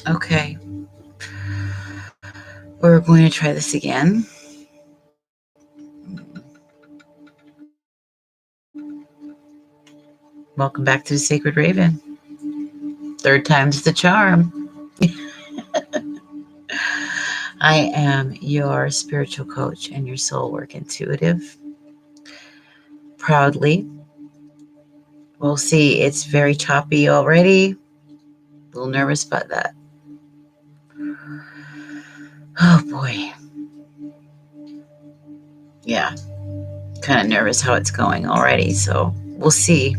Okay. We're going to try this again. Welcome back to the Sacred Raven. Third time's the charm. I am your spiritual coach and your soul work intuitive. Proudly. We'll see, it's very choppy already. A little nervous about that. Oh boy. Yeah. Kind of nervous how it's going already. So we'll see.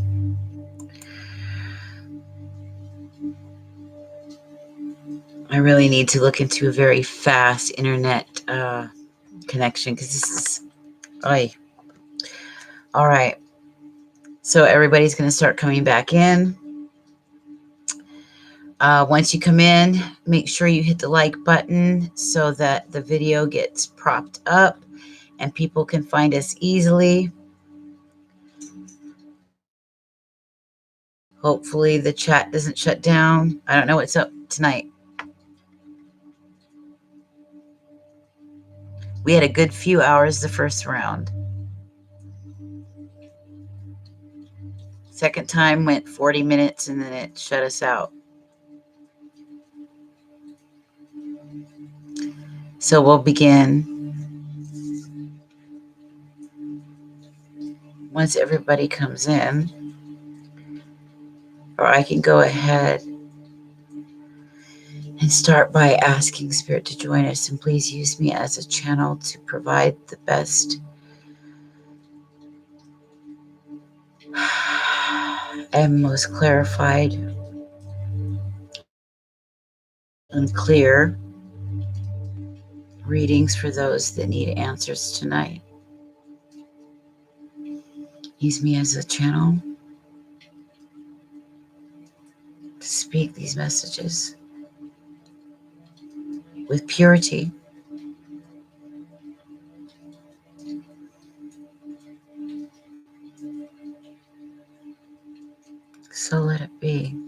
I really need to look into a very fast internet connection because this is. All right. So everybody's going to start coming back in. Once you come in, make sure you hit the like button so that the video gets propped up and people can find us easily. Hopefully the chat doesn't shut down. I don't know what's up tonight. We had a good few hours the first round. Second time went 40 minutes and then it shut us out. So we'll begin once everybody comes in, or I can go ahead and start by asking Spirit to join us, and please use me as a channel to provide the best and most clarified and clear readings for those that need answers tonight. Use me as a channel to speak these messages with purity. So let it be.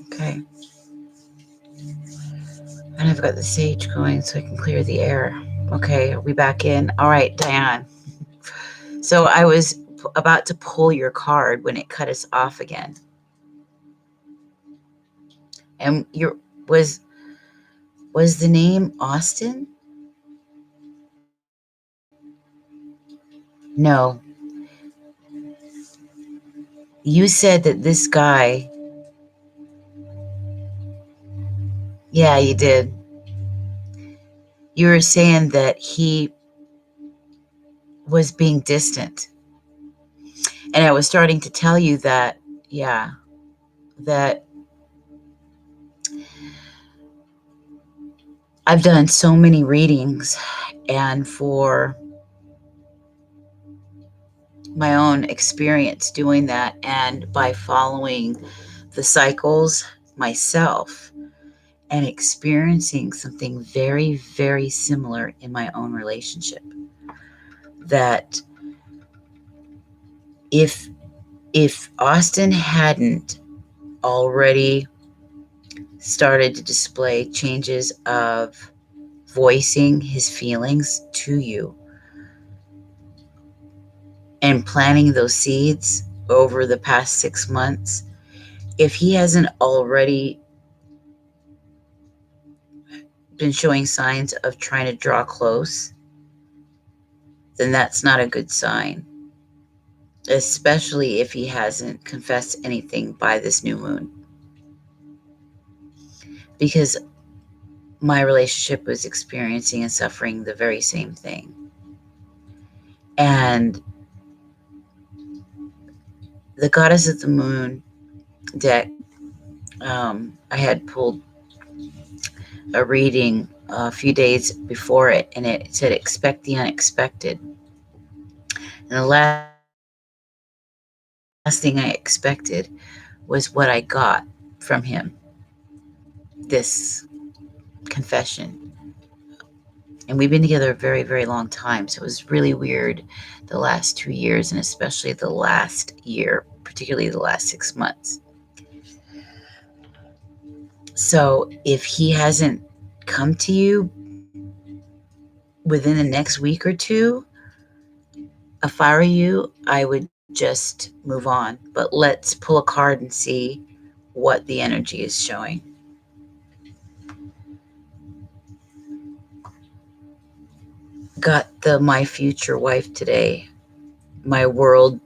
Okay. And I've got the sage going so I can clear the air. Okay, are we back in? All right, Diane. So I was about to pull your card when it cut us off again. And was the name Austin? No. You said that this guy. Yeah, you did. You were saying that he was being distant. And I was starting to tell you that, yeah, that I've done so many readings, and for my own experience doing that and by following the cycles myself and experiencing something very, very similar in my own relationship, that if Austin hadn't already started to display changes of voicing his feelings to you and planting those seeds over the past 6 months, if he hasn't already been showing signs of trying to draw close, then that's not a good sign, especially if he hasn't confessed anything by this new moon. Because my relationship was experiencing and suffering the very same thing. And the Goddess of the Moon deck, I had pulled a reading a few days before it, and it said, expect the unexpected. And the last thing I expected was what I got from him, this confession. And we've been together a very, very long time. So it was really weird the last 2 years, and especially the last year, particularly the last 6 months. So if he hasn't come to you within the next week or two, if I were you, I would just move on. But let's pull a card and see what the energy is showing. Got the My Future Wife today, my world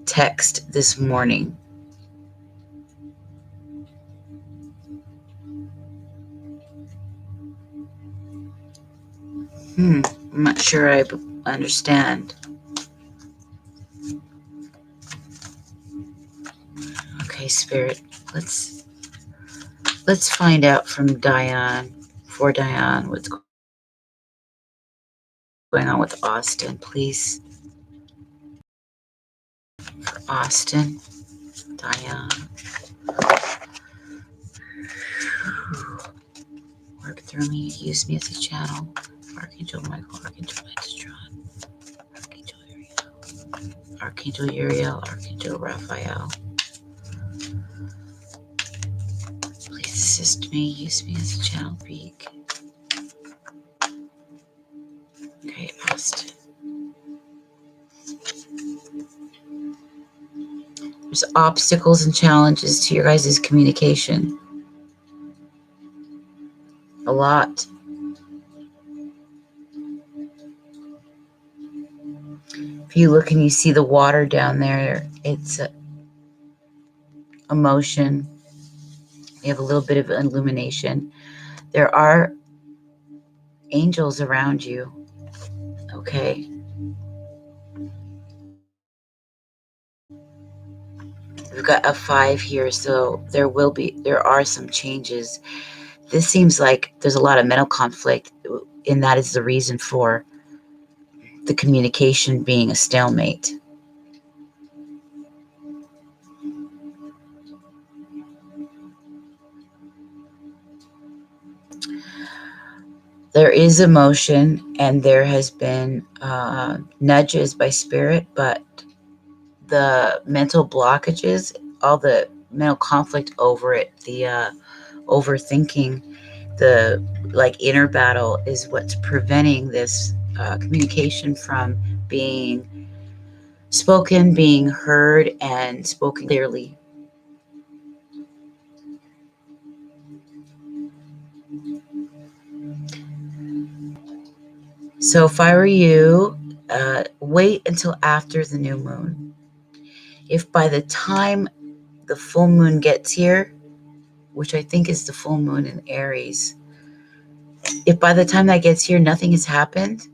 text this morning. I'm not sure I understand. Okay, Spirit, let's find out from Diane, for Diane, what's going on with Austin, please. For Austin, Diane. Work through me, use me as a channel. Archangel Michael, Archangel Metatron, Archangel Uriel, Archangel Uriel, Archangel Raphael. Please assist me, use me as a channel, Beak. Okay, Austin. There's obstacles and challenges to your guys' communication. A lot. If you look and you see the water down there, it's emotion. You have a little bit of illumination. There are angels around you. Okay. We've got a 5 here, so there are some changes. This seems like there's a lot of mental conflict, and that is the reason for the communication being a stalemate. There is emotion, and there has been nudges by spirit, but the mental blockages, all the mental conflict over it, the overthinking, the inner battle is what's preventing this communication from being spoken, being heard, and spoken clearly. So if I were you, wait until after the new moon. If by the time the full moon gets here, which I think is the full moon in Aries, if by the time that gets here nothing has happened,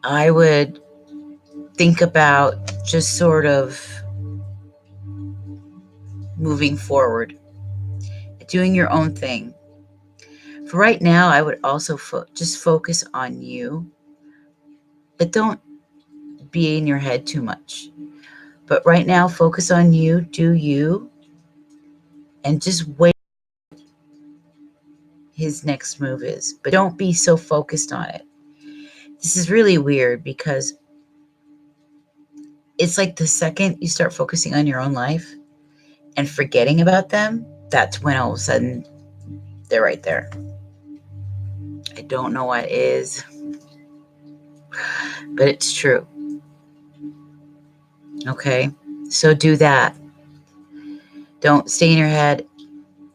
I would think about just sort of moving forward, doing your own thing. For right now, I would also just focus on you, but don't be in your head too much. But right now, focus on you, do you, and just wait his next move is. But don't be so focused on it. This is really weird because it's like the second you start focusing on your own life and forgetting about them, that's when all of a sudden they're right there. I don't know what is, but it's true. Okay, so do that. Don't stay in your head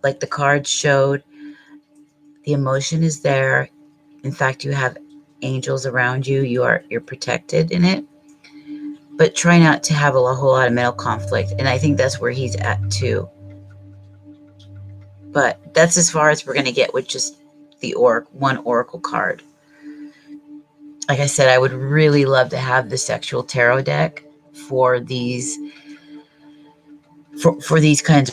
like the cards showed. The emotion is there. In fact, you have angels around you. You're protected in it. But try not to have a whole lot of mental conflict. And I think that's where he's at too. But that's as far as we're going to get with just the one oracle card. Like I said, I would really love to have the sexual tarot deck for these for these kinds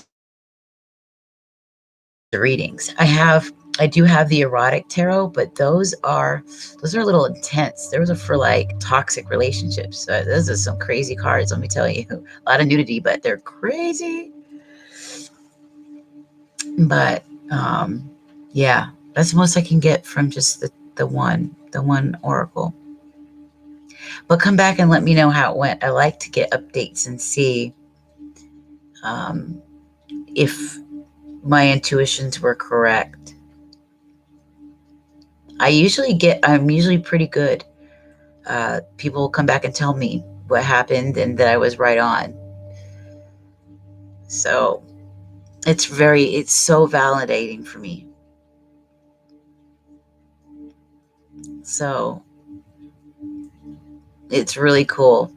of readings. I do have the erotic tarot, but those are a little intense. Those are for toxic relationships. Those are some crazy cards, let me tell you. A lot of nudity, but they're crazy. But yeah, that's the most I can get from just the one oracle. But come back and let me know how it went. I like to get updates and see if my intuitions were correct. I'm usually pretty good. People will come back and tell me what happened and that I was right on. So it's so validating for me. So it's really cool.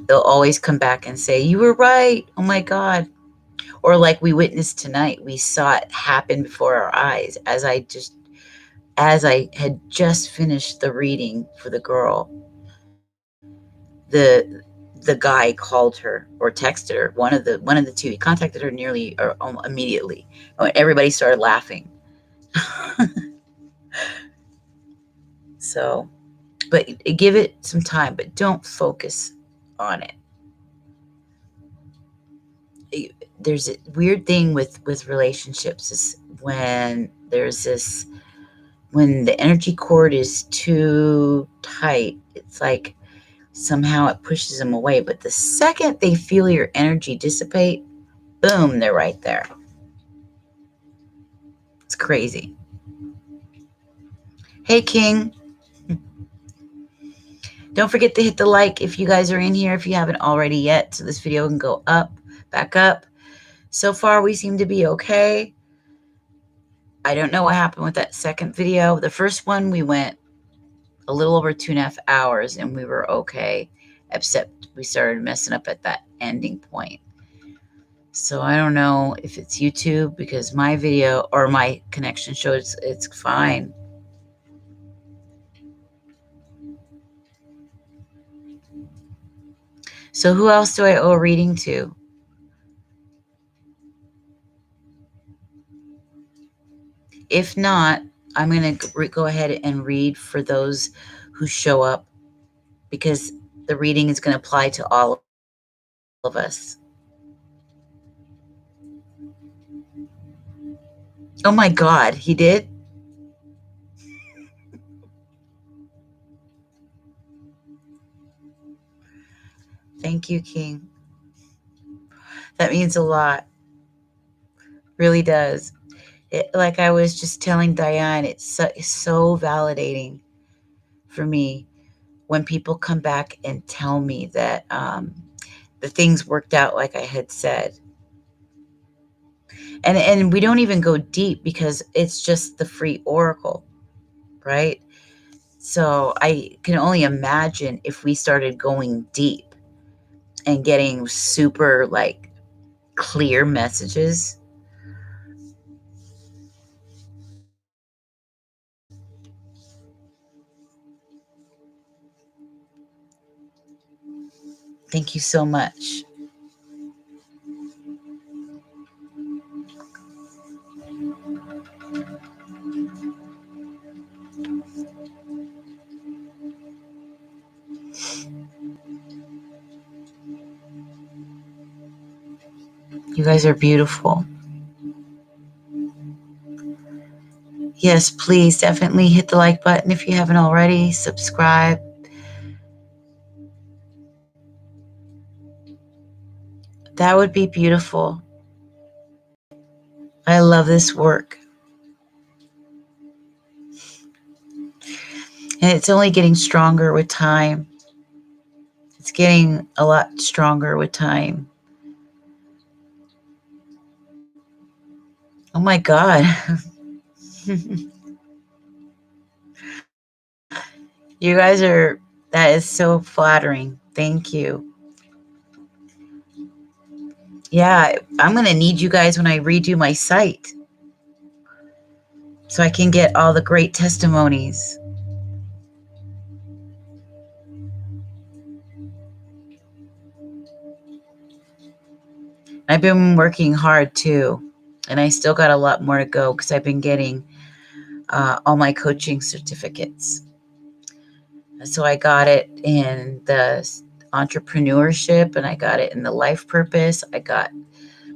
They'll always come back and say, "You were right. Oh my God." Or like we witnessed tonight, we saw it happen before our eyes as I had just finished the reading for the girl. The guy called her or texted her, one of the two. He contacted her nearly or immediately. Everybody started laughing. So, but give it some time, but don't focus on it. There's a weird thing with relationships is when when the energy cord is too tight, it's like somehow it pushes them away. But the second they feel your energy dissipate, boom, they're right there. It's crazy. Hey, King. Don't forget to hit the like if you guys are in here, if you haven't already yet, so this video can go back up. So far, we seem to be okay. I don't know what happened with that second video. The first one, we went a little over 2.5 hours and we were okay, except we started messing up at that ending point. So I don't know if it's YouTube because my video or my connection shows it's fine. So who else do I owe a reading to? If not, I'm going to go ahead and read for those who show up because the reading is going to apply to all of us. Oh my God, he did? Thank you, King. That means a lot. Really does. Like I was just telling Diane, it's so validating for me when people come back and tell me that the things worked out like I had said. And we don't even go deep because it's just the free oracle, right? So I can only imagine if we started going deep and getting super like clear messages. Thank you so much. You guys are beautiful. Yes, please definitely hit the like button if you haven't already. Subscribe. That would be beautiful. I love this work. And it's only getting stronger with time. It's getting a lot stronger with time. Oh my God. You guys that is so flattering. Thank you. Yeah, I'm going to need you guys when I redo my site so I can get all the great testimonies. I've been working hard too, and I still got a lot more to go because I've been getting all my coaching certificates. So I got it in the entrepreneurship and I got it in the life purpose. I got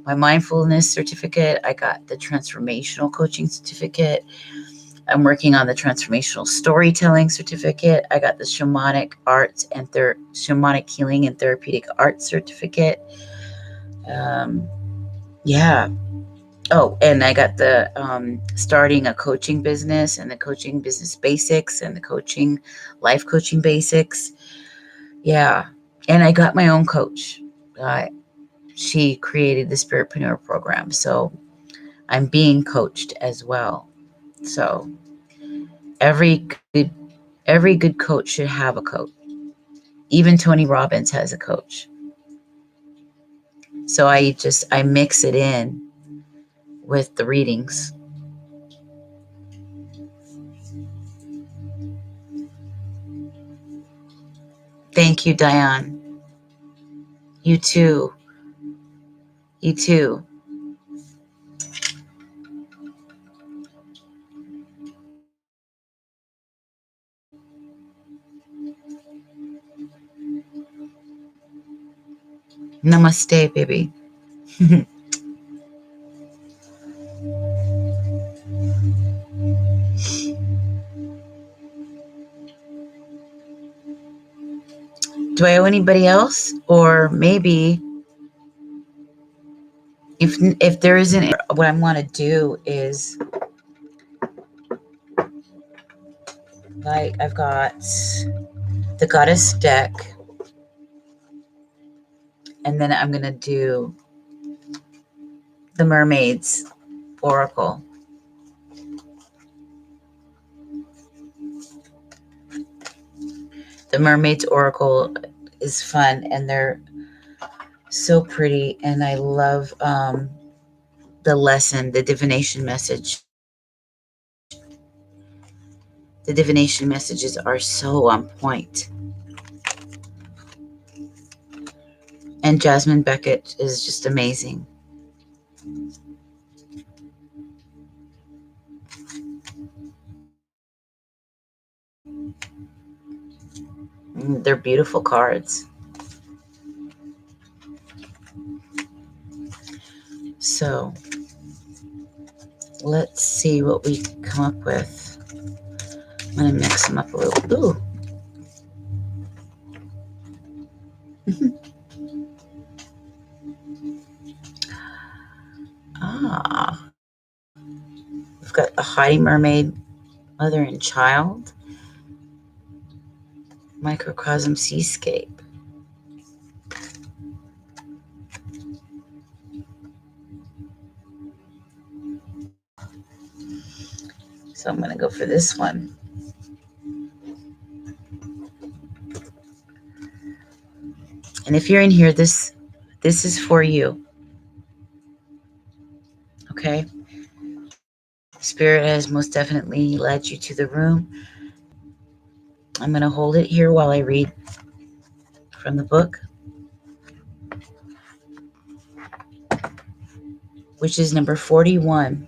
my mindfulness certificate. I got the transformational coaching certificate. I'm working on the transformational storytelling certificate. I got the shamanic arts and shamanic healing and therapeutic arts certificate. Yeah, Oh, and I got the starting a coaching business and the coaching business basics and the coaching life coaching basics. Yeah. And I got my own coach. She created the Spiritpreneur program. So I'm being coached as well. So every good every good coach should have a coach. Even Tony Robbins has a coach. So I mix it in with the readings. Thank you, Diane. You too. You too. Namaste, baby. Do I owe anybody else? Or maybe if there isn't, what I want to do is, like, I've got the Goddess deck, and then I'm going to do the Mermaids Oracle. The Mermaids Oracle is fun, and they're so pretty, and I love the lesson, the divination message. The divination messages are so on point. And Jasmine Beckett is just amazing. They're beautiful cards. So let's see what we come up with. I'm going to mix them up a little. Ooh. We've got the Haughty Mermaid, Mother and Child, Microcosm Seascape. So I'm going to go for this one. And if you're in here, this is for you. Okay? Spirit has most definitely led you to the room. I'm going to hold it here while I read from the book, which is number 41.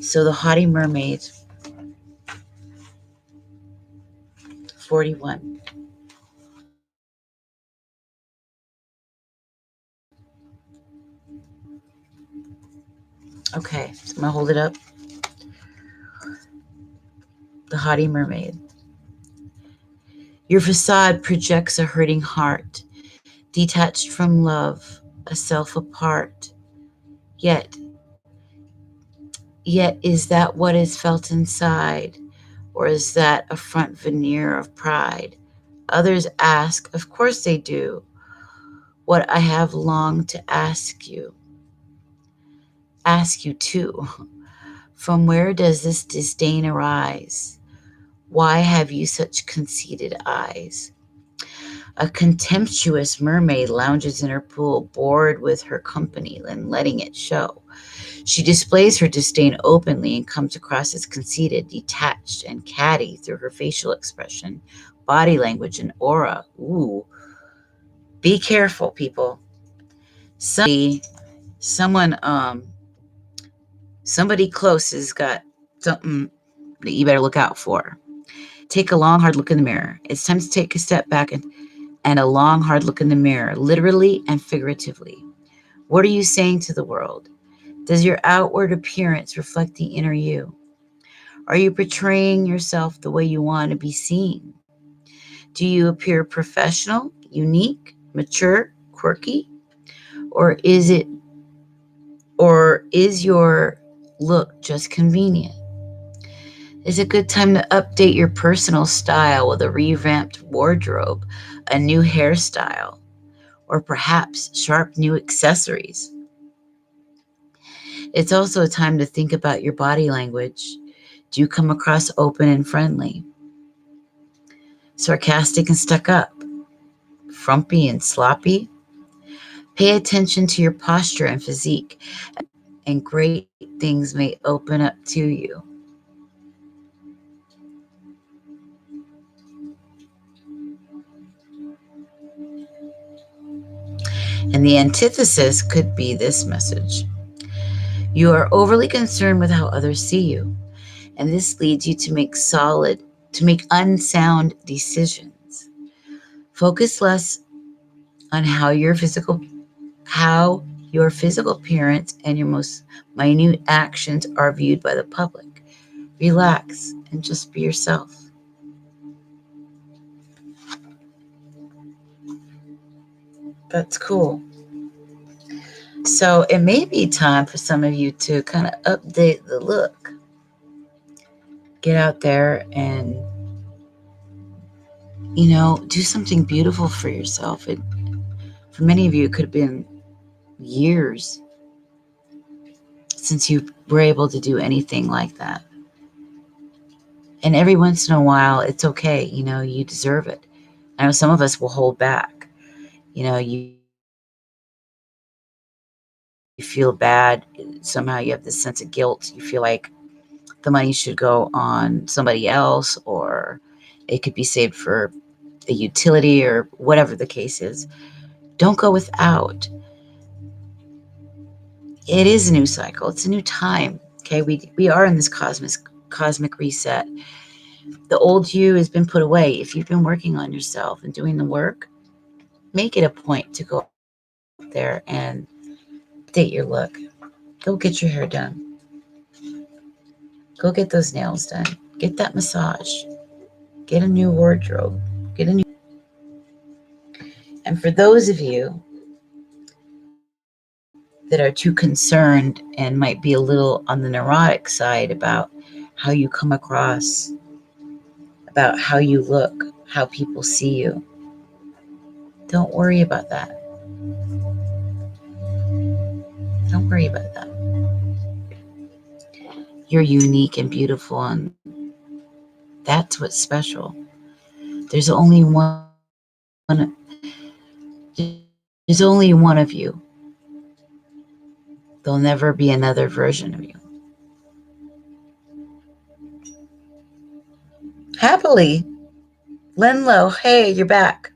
So the Haughty Mermaid, 41. Okay, so I'm going to hold it up. The Haughty Mermaid. Your facade projects a hurting heart, detached from love, a self apart. Yet is that what is felt inside, or is that a front veneer of pride? Others ask, of course they do, what I have longed to ask you too. From where does this disdain arise? Why have you such conceited eyes? A contemptuous mermaid lounges in her pool, bored with her company and letting it show. She displays her disdain openly and comes across as conceited, detached, and catty through her facial expression, body language, and aura. Ooh. Be careful, people. Somebody close has got something that you better look out for. Take a long, hard look in the mirror. It's time to take a step back and a long, hard look in the mirror, literally and figuratively. What are you saying to the world? Does your outward appearance reflect the inner you? Are you portraying yourself the way you want to be seen? Do you appear professional, unique, mature, quirky? Or is it Or is your look just convenient? Is it a good time to update your personal style with a revamped wardrobe, a new hairstyle, or perhaps sharp new accessories? It's also a time to think about your body language. Do you come across open and friendly, sarcastic and stuck up, frumpy and sloppy? Pay attention to your posture and physique, and great things may open up to you. And the antithesis could be this message: you are overly concerned with how others see you, and this leads you to make unsound decisions. Focus less on how your physical appearance and your most minute actions are viewed by the public. Relax and just be yourself. That's cool. So it may be time for some of you to kind of update the look. Get out there and, do something beautiful for yourself. For many of you, it could have been years since you were able to do anything like that. And every once in a while, it's okay. You deserve it. I know some of us will hold back. You feel bad. Somehow you have this sense of guilt. You feel like the money should go on somebody else, or it could be saved for a utility, or whatever the case is. Don't go without. It is a new cycle. It's a new time. Okay, we are in this cosmic reset. The old you has been put away. If you've been working on yourself and doing the work, make it a point to go out there and update your look. Go get your hair done. Go get those nails done. Get that massage. Get a new wardrobe. And for those of you that are too concerned and might be a little on the neurotic side about how you come across, about how you look, how people see you, don't worry about that. Don't worry about that. You're unique and beautiful, and that's what's special. There's only one. There's only one of you. There'll never be another version of you. Happily, Lenlo, hey, you're back.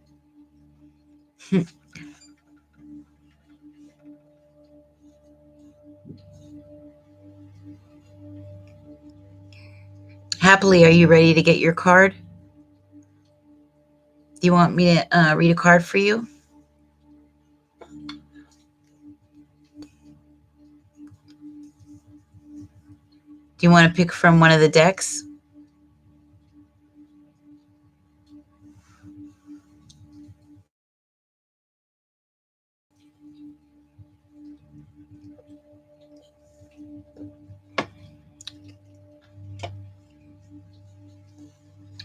Happily, are you ready to get your card? Do you want me to read a card for you? Do you want to pick from one of the decks?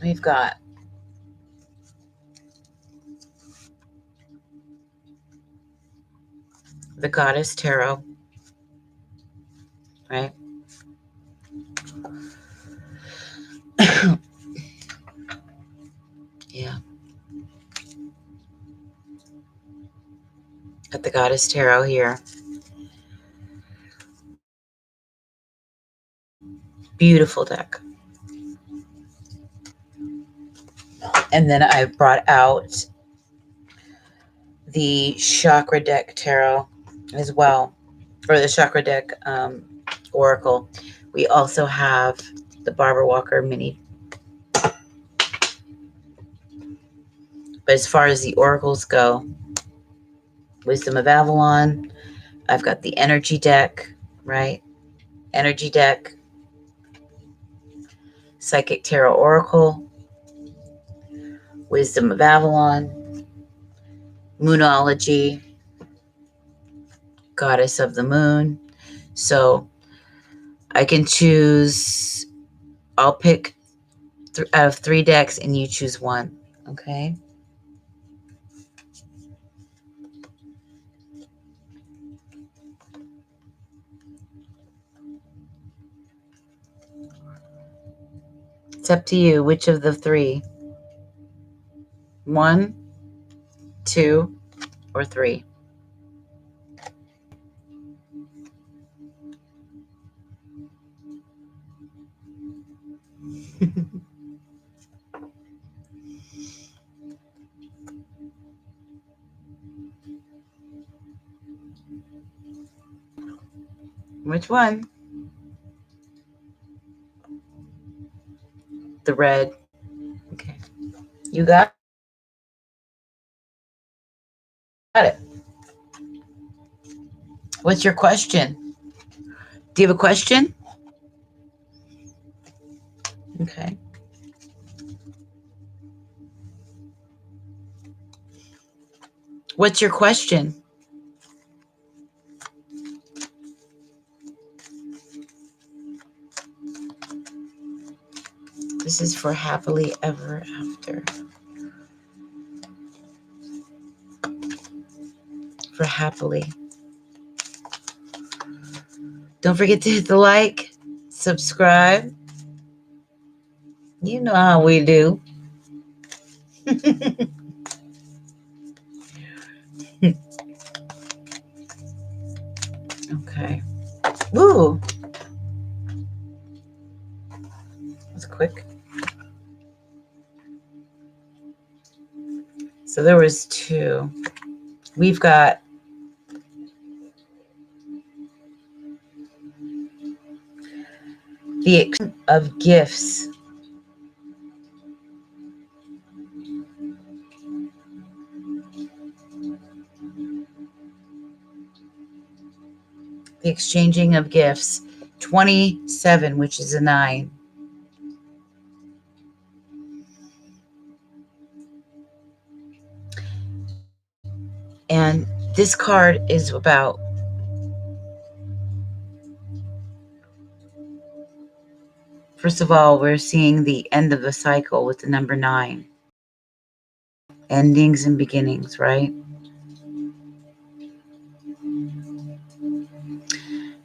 We've got the Goddess Tarot, right? Yeah. Got the Goddess Tarot here. Beautiful deck. And then I brought out the Chakra Deck Tarot as well, or the Chakra Deck Oracle. We also have the Barbara Walker mini. But as far as the oracles go, Wisdom of Avalon, I've got the Energy Deck, right? Energy Deck, Psychic Tarot Oracle, Wisdom of Avalon, Moonology, Goddess of the Moon. So I can choose, I'll pick out of 3 decks and you choose one. Okay. It's up to you. Which of the 3? 1, 2, or 3? Which one? The red. Okay. You got it. What's your question? Do you have a question? Okay. What's your question? This is for happily ever after. For happily. Don't forget to hit the like, subscribe. You know how we do. Okay. Woo. That's quick. So there was 2. We've got the exchange of gifts. The exchanging of gifts. 27, which is a 9. And this card is about first of all, we're seeing the end of the cycle with the number 9. Endings and beginnings, right?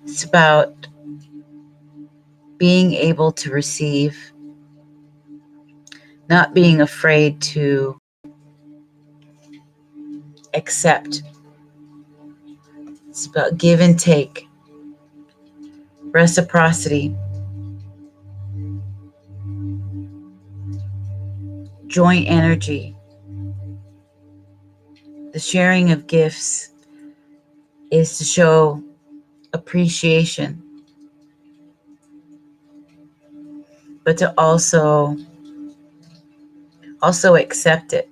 It's about being able to receive, not being afraid to accept. It's about give and take, reciprocity, joint energy. The sharing of gifts is to show appreciation, but to also accept it.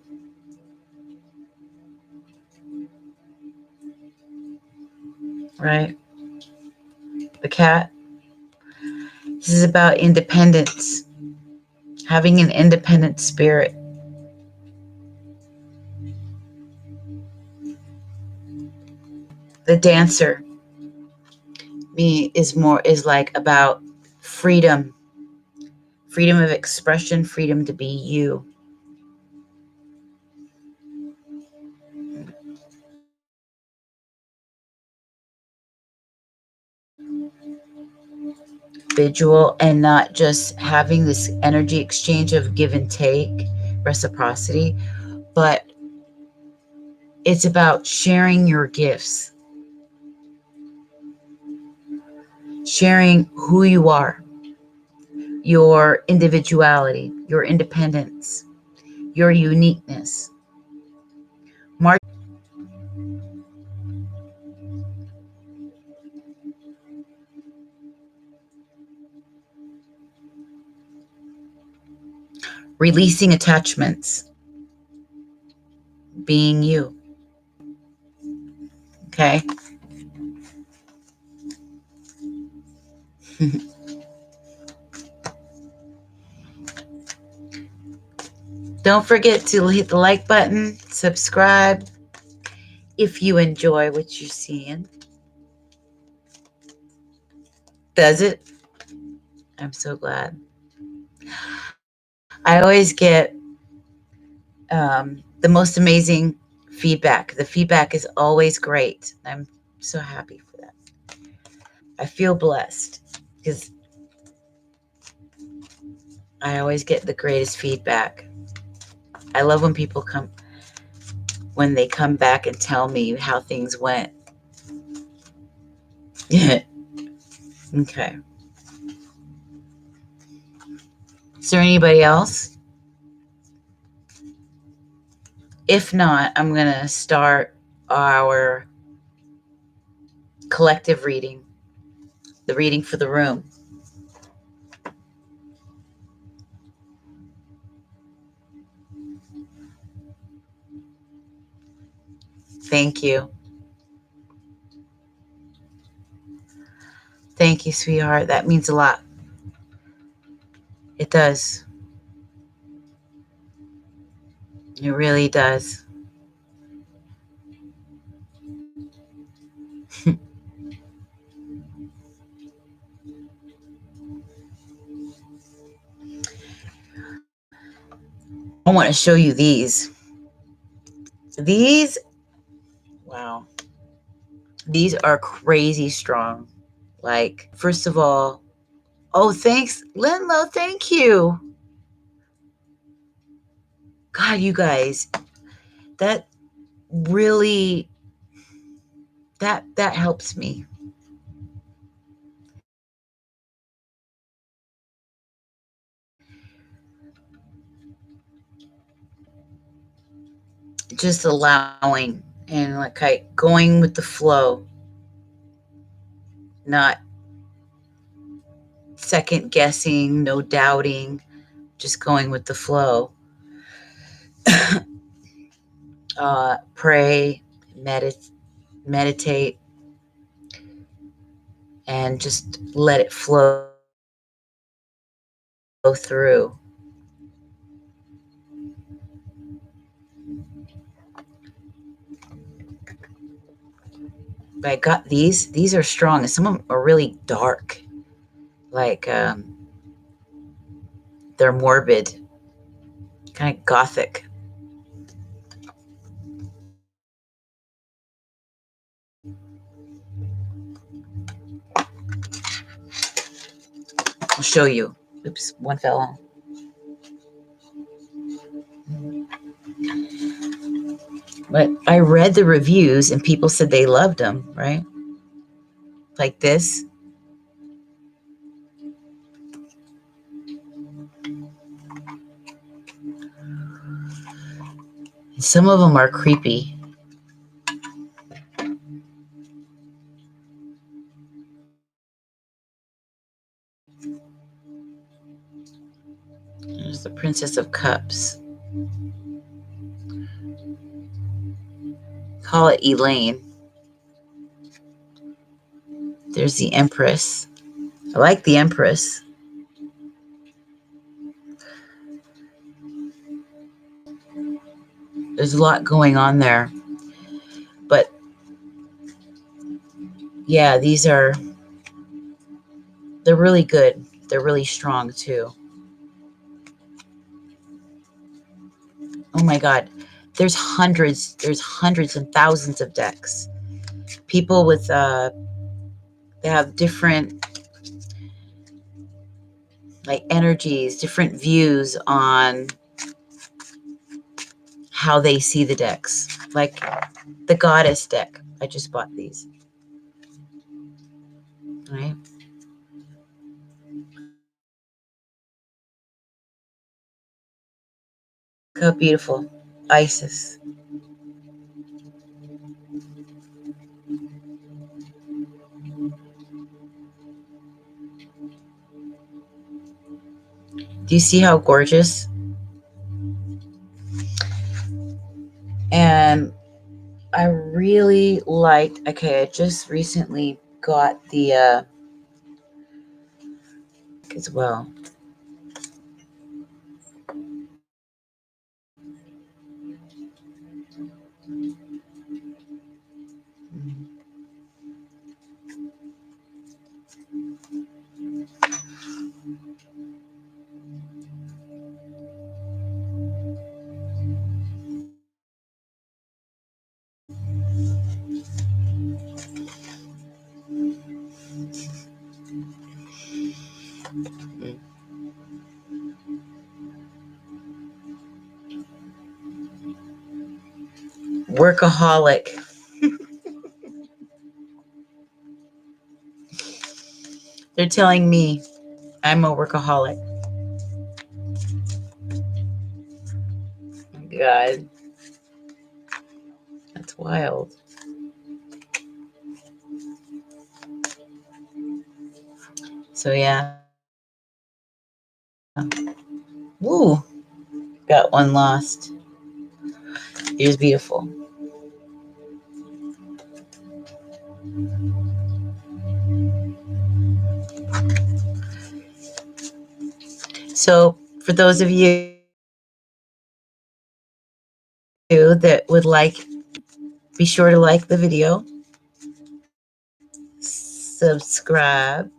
Right? The cat. This is about independence, having an independent spirit. The dancer is like about freedom of expression, freedom to be you. Individual, and not just having this energy exchange of give and take, reciprocity, but it's about sharing your gifts, sharing who you are, your individuality, your independence, your uniqueness. Releasing attachments, being you. Okay. Don't forget to hit the like button, subscribe if you enjoy what you're seeing. Does it? I'm so glad. I always get the most amazing feedback. The feedback is always great. I'm so happy for that. I feel blessed because I always get the greatest feedback. I love when they come back and tell me how things went. Okay. Is there anybody else? If not, I'm going to start our collective reading, the reading for the room. Thank you. Thank you, sweetheart. That means a lot. It does. It really does. I want to show you these. These, wow, these are crazy strong. Like, first of all, oh, thanks, Lenlo. Thank you. God, you guys, that really, that helps me. Just allowing and like going with the flow, not second guessing, no doubting, just going with the flow. Pray, meditate, and just let it flow through. But I got these. These are strong, and some of them are really dark. Like they're morbid, kind of gothic. I'll show you. Oops, one fell on. But I read the reviews, and people said they loved them. Right, like this. Some of them are creepy. There's the Princess of Cups. Call it Elaine. There's the Empress. I like the Empress. There's a lot going on there. But yeah, they're really good. They're really strong too. Oh my God. There's hundreds and thousands of decks. People with, they have different like energies, different views on how they see the decks. Like the Goddess deck. I just bought these. Right? Look how beautiful. Isis. Do you see how gorgeous? And I really liked, okay, I just recently got the as well. Workaholic. They're telling me I'm a workaholic. God, that's wild. So yeah. Woo. Got one lost. It was beautiful. So for those of you that would like, be sure to like the video, subscribe,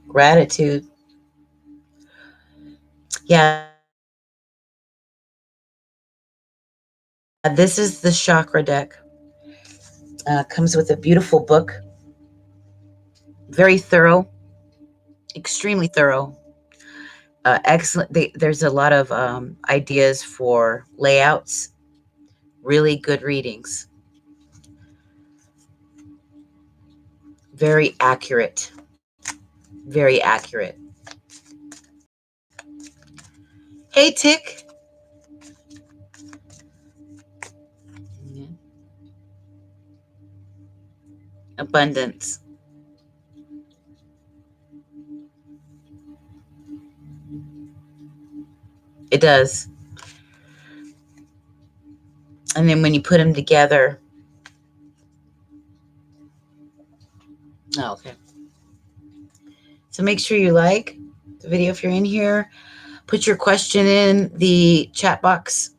gratitude. Yeah, this is the chakra deck. Comes with a beautiful book, very thorough, extremely thorough. Excellent. There's a lot of ideas for layouts. Really good readings. Very accurate. Very accurate. Hey, Tick. Abundance. It does. And then when you put them together. Oh, okay. So make sure you like the video if you're in here. Put your question in the chat box.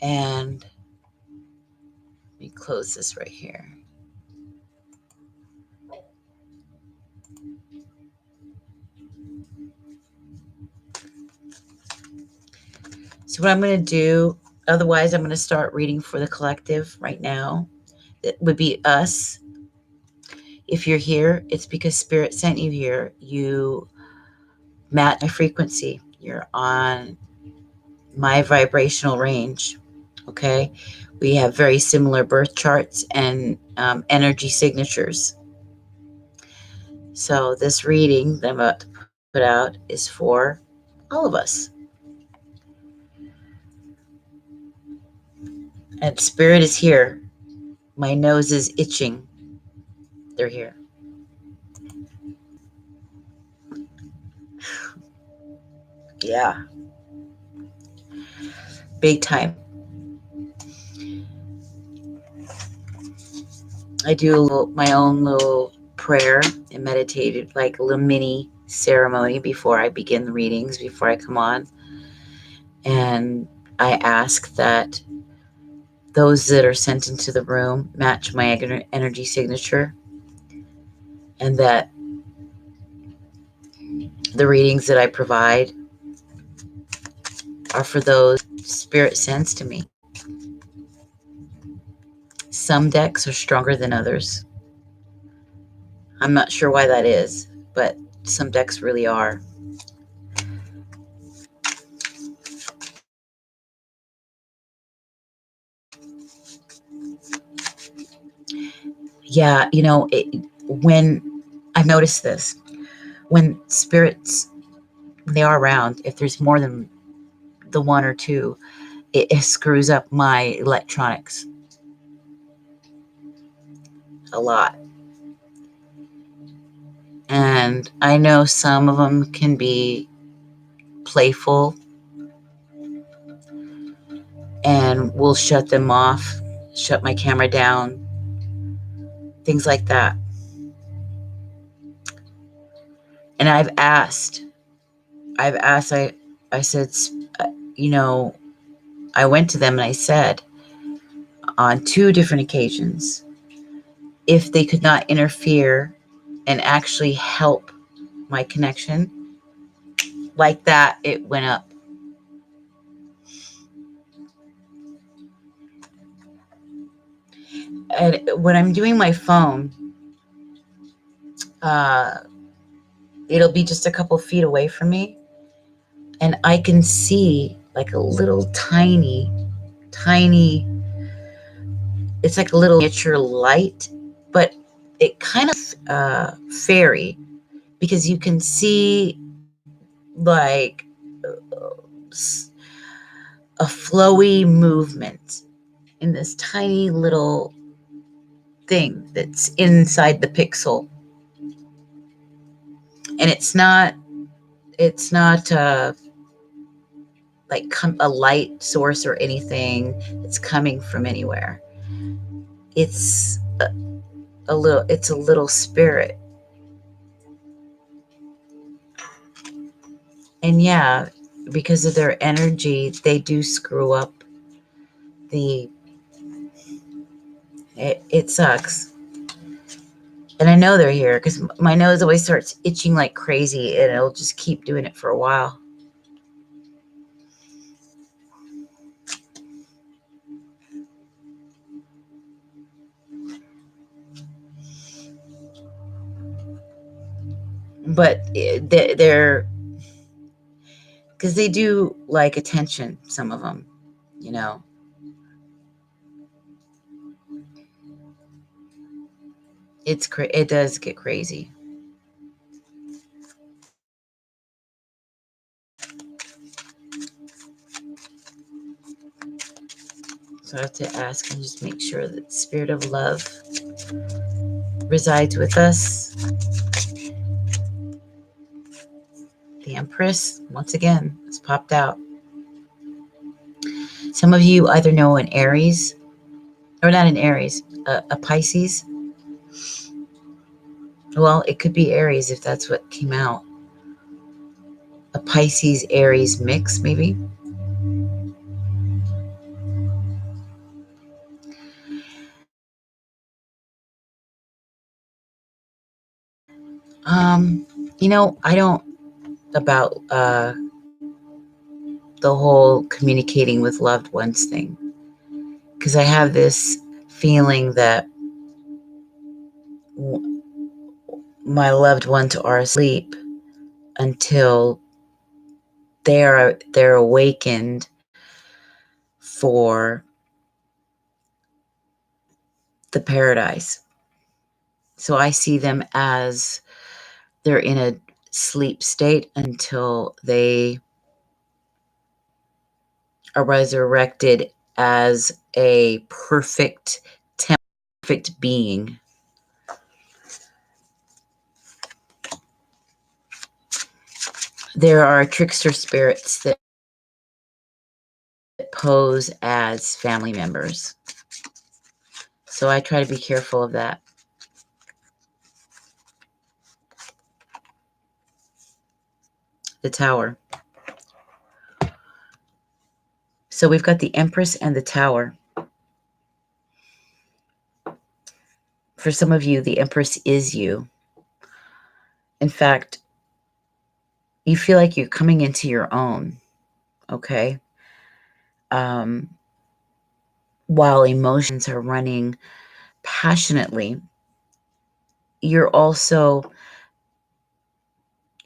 And let me close this right here. So what I'm going to do, otherwise I'm going to start reading for the collective right now. It would be us. If you're here, it's because Spirit sent you here. You match my frequency. You're on my vibrational range. Okay. We have very similar birth charts and energy signatures. So this reading that I'm about to put out is for all of us. And Spirit is here. My nose is itching. They're here. Yeah. Big time. I do my own little prayer and meditated, like a little mini ceremony before I begin the readings, before I come on. And I ask that those that are sent into the room match my energy signature, and that the readings that I provide are for those Spirit sends to me. Some decks are stronger than others. I'm not sure why that is, but some decks really are. Yeah, when I've noticed this, when spirits, when they are around, if there's more than the one or two, it screws up my electronics a lot. And I know some of them can be playful and we'll shut them off, shut my camera down, things like that. And I've asked, I said, I went to them and I said on 2 different occasions, if they could not interfere and actually help my connection, like that, it went up. And when I'm doing my phone, it'll be just a couple feet away from me, And I can see like a little tiny, it's like a little miniature light, but it kind of fairy, because you can see like a flowy movement in this tiny little thing that's inside the pixel. And it's not like a light source or anything that's coming from anywhere. It's a little spirit. And yeah, because of their energy, they do screw up the it sucks. And I know they're here because my nose always starts itching like crazy, and it'll just keep doing it for a while. But they're because they do like attention, some of them, you know. It does get crazy. So I have to ask and just make sure that the spirit of love resides with us. The Empress, once again, has popped out. Some of you either know an Aries, or not an Aries, a Pisces. Well, it could be Aries if that's what came out. A Pisces Aries mix, maybe. I don't about the whole communicating with loved ones thing, because I have this feeling that my loved ones are asleep until they're awakened for the paradise. So I see them as they're in a sleep state until they are resurrected as a perfect being. There are trickster spirits that pose as family members. So I try to be careful of that. The Tower. So we've got the Empress and the Tower. For some of you, the Empress is you. In fact, you feel like you're coming into your own, okay? While emotions are running passionately, you're also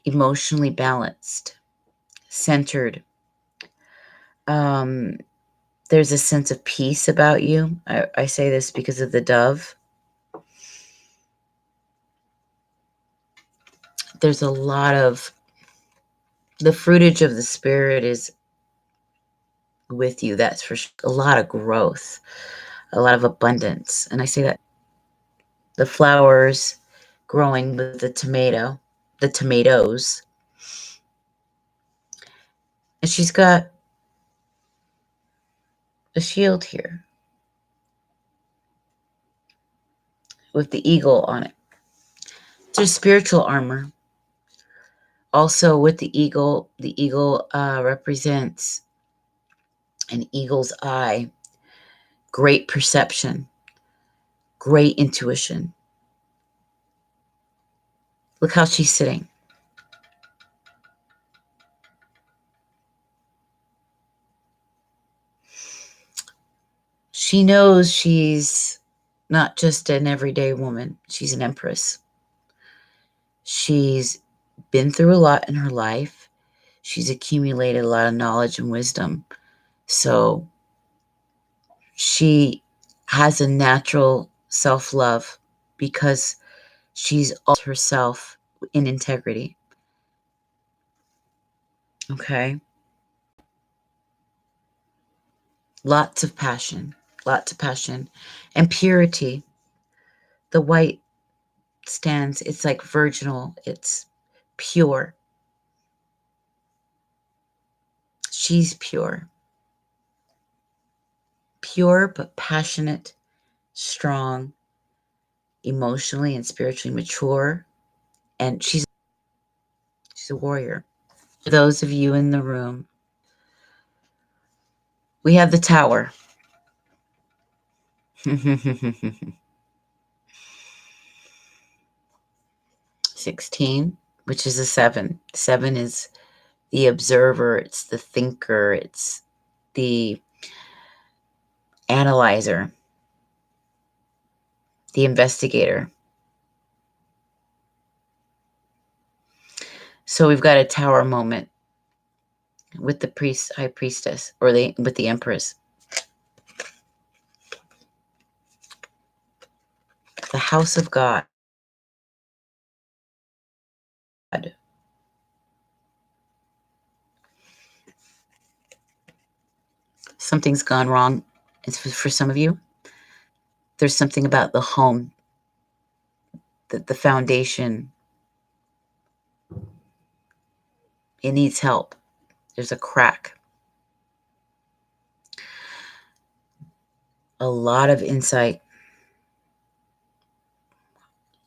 emotionally balanced, centered. There's a sense of peace about you. I say this because of the dove. There's a lot of the fruitage of the spirit is with you. That's for sure. A lot of growth, a lot of abundance. And I say that the flowers growing with the tomatoes. And she's got a shield here with the eagle on it. There's spiritual armor. Also with the eagle represents an eagle's eye, great perception, great intuition. Look how she's sitting. She knows she's not just an everyday woman. She's an empress. She's been through a lot in her life. She's accumulated a lot of knowledge and wisdom. So she has a natural self-love because she's all herself in integrity. Okay. Lots of passion, and purity. The white stands, it's like virginal, it's pure. She's pure. Pure but passionate, strong, emotionally and spiritually mature, and she's a warrior. For those of you in the room, we have the Tower. 16, which is a 7. 7 is the observer, it's the thinker, it's the analyzer, the investigator. So we've got a Tower moment with the high priestess, or with the empress. The house of God. Something's gone wrong. It's for some of you. There's something about the home, the foundation. It needs help. There's a crack. A lot of insight,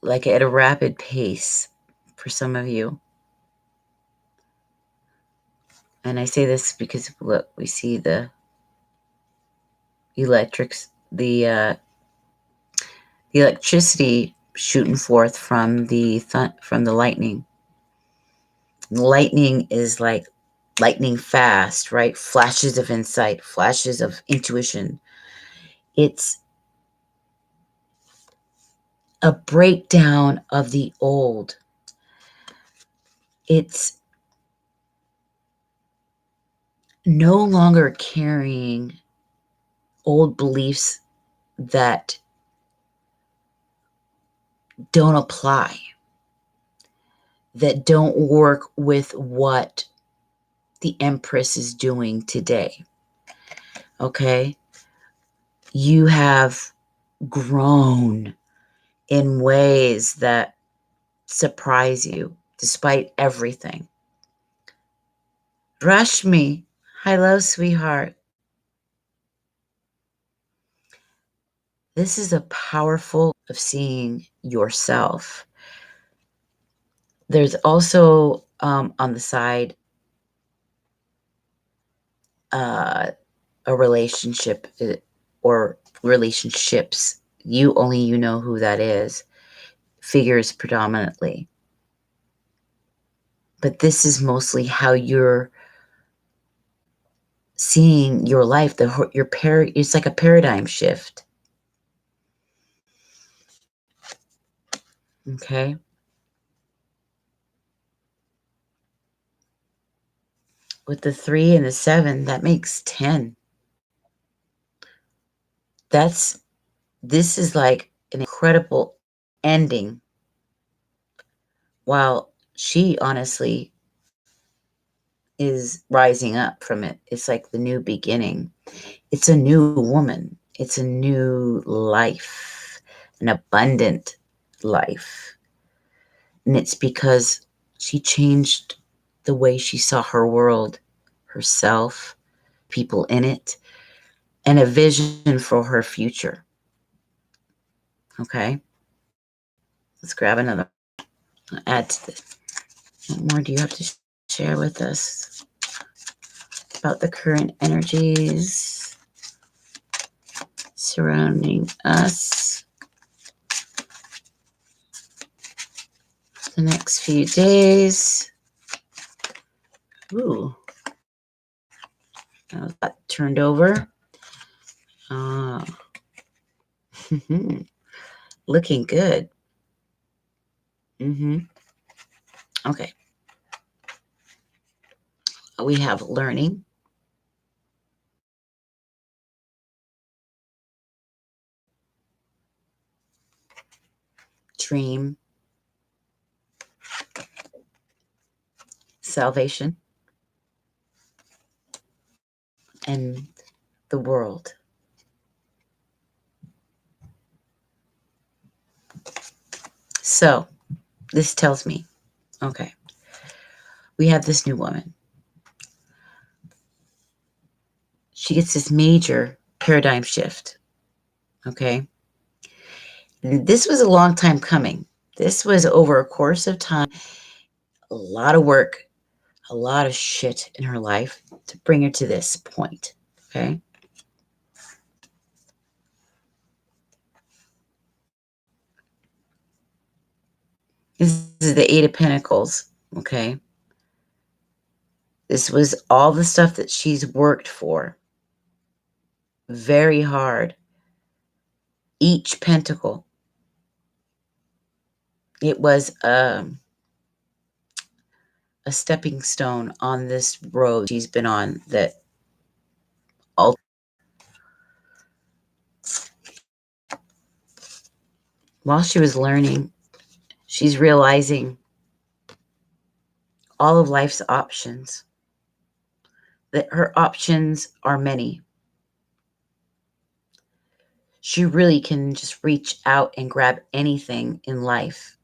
like at a rapid pace for some of you. And I say this because look, we see the the electricity shooting forth from the lightning. Lightning is like lightning fast, right? Flashes of insight, flashes of intuition. It's a breakdown of the old. It's no longer carrying old beliefs that don't apply, that don't work with what the Empress is doing today. Okay? You have grown in ways that surprise you despite everything. Rashmi, hello, sweetheart. This is a powerful of seeing yourself. There's also on the side a relationship or relationships. You know who that is. Figures predominantly. But this is mostly how you're seeing your life. It's like a paradigm shift. Okay. With the 3 and the 7, that makes 10. This is like an incredible ending. While she honestly is rising up from it. It's like the new beginning. It's a new woman. It's a new life, an abundant life. And it's because she changed the way she saw her world, herself, people in it, and a vision for her future. Okay? Let's grab another. Add to this. What more do you have to share with us about the current energies surrounding us the next few days? Ooh, that turned over. Looking good. Okay. We have learning, dream, salvation, and the world. So this tells me, okay, we have this new woman. She gets this major paradigm shift. Okay. This was a long time coming. This was over a course of time, a lot of work, a lot of shit in her life to bring her to this point. Okay. This is the Eight of Pentacles. Okay. This was all the stuff that she's worked for very hard. Each pentacle, it was a stepping stone on this road she's been on that all while she was learning, she's realizing all of life's options, that her options are many. She really can just reach out and grab anything in life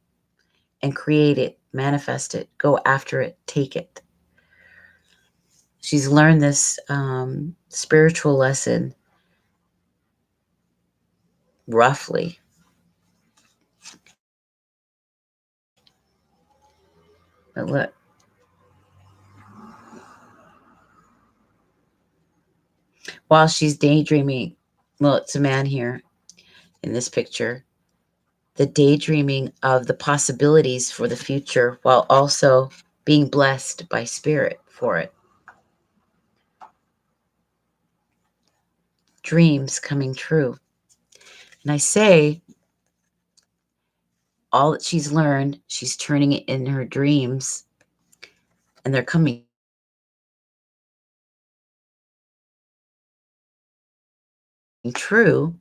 and create it, manifest it, go after it, take it. She's learned this spiritual lesson roughly. But look, while she's daydreaming, well, it's a man here in this picture, the daydreaming of the possibilities for the future while also being blessed by spirit for it. Dreams coming true. And I say, all that she's learned, she's turning it in her dreams, and they're coming true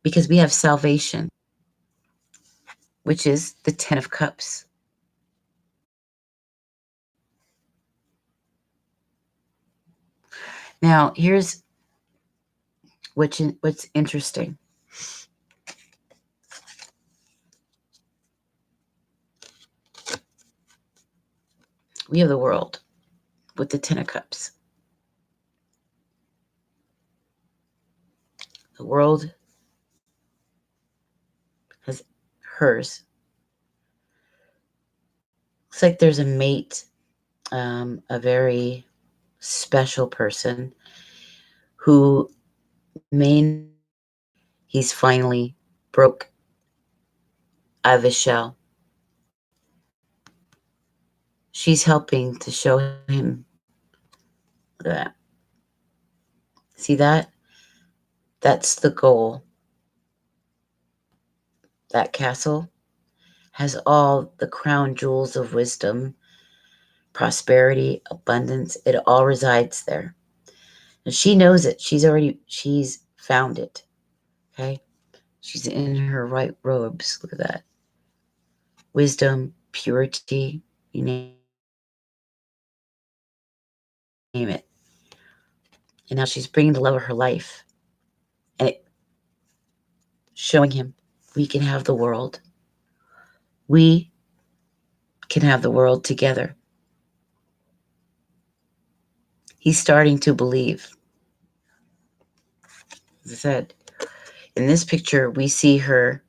because we have salvation, which is the Ten of Cups. Now, here's what's interesting. We have the world with the Ten of Cups. The world has hers. Looks like there's a mate, a very special person who he's finally broke out of his shell. She's helping to show him. Look at that. See that? That's the goal. That castle has all the crown jewels of wisdom, prosperity, abundance. It all resides there. And she knows it. She's found it. Okay? She's in her white robes. Look at that. Wisdom, purity, you name it. And now she's bringing the love of her life and showing him we can have the world. We can have the world together. He's starting to believe. As I said, in this picture, we see her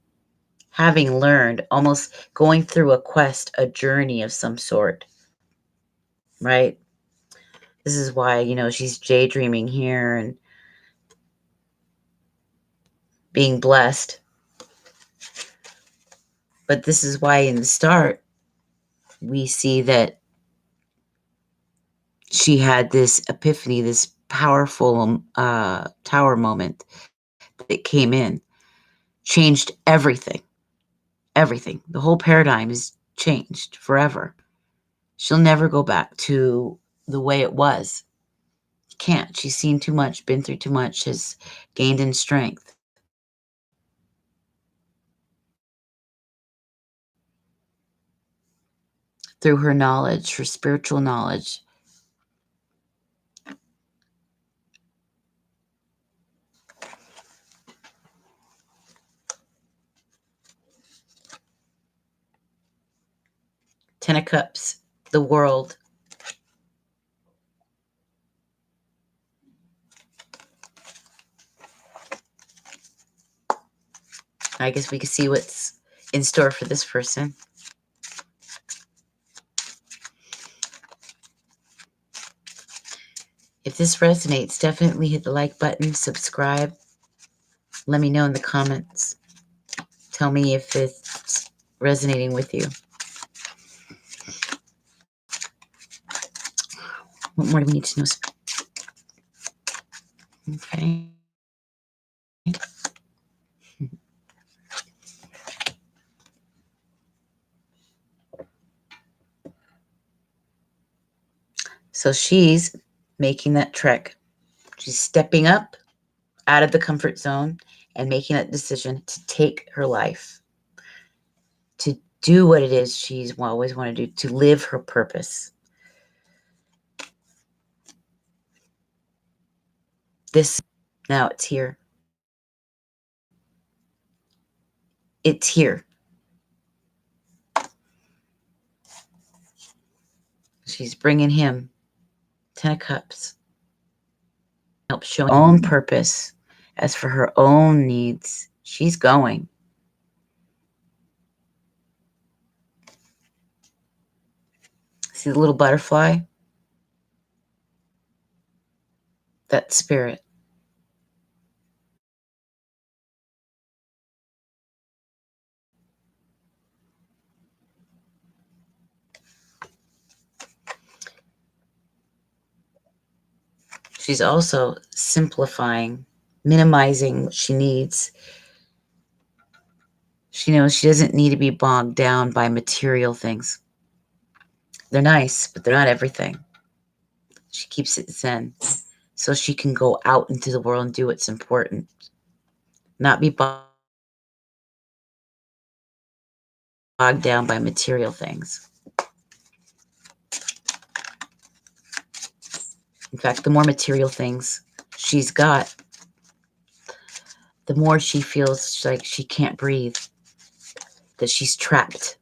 having learned, almost going through a quest, a journey of some sort, right? This is why, she's daydreaming here and being blessed. But this is why in the start, we see that she had this epiphany, this powerful tower moment that came in, changed everything. Everything. The whole paradigm is changed forever. She'll never go back to the way it was. Can't. She's seen too much, been through too much, has gained in strength. Through her knowledge, her spiritual knowledge. Ten of Cups, the world. I guess we can see what's in store for this person. If this resonates, definitely hit the like button, subscribe. Let me know in the comments. Tell me if it's resonating with you. What more do we need to know? Okay. So she's making that trek. She's stepping up out of the comfort zone and making that decision to take her life, to do what it is she's always wanted to do, to live her purpose. This, now it's here. It's here. She's bringing him 10 of Cups. Help show her own purpose. As for her own needs, she's going. See the little butterfly? That spirit. She's also simplifying, minimizing what she needs. She knows she doesn't need to be bogged down by material things. They're nice, but they're not everything. She keeps it zen so she can go out into the world and do what's important. Not be bogged down by material things. In fact, the more material things she's got, the more she feels like she can't breathe, that she's trapped.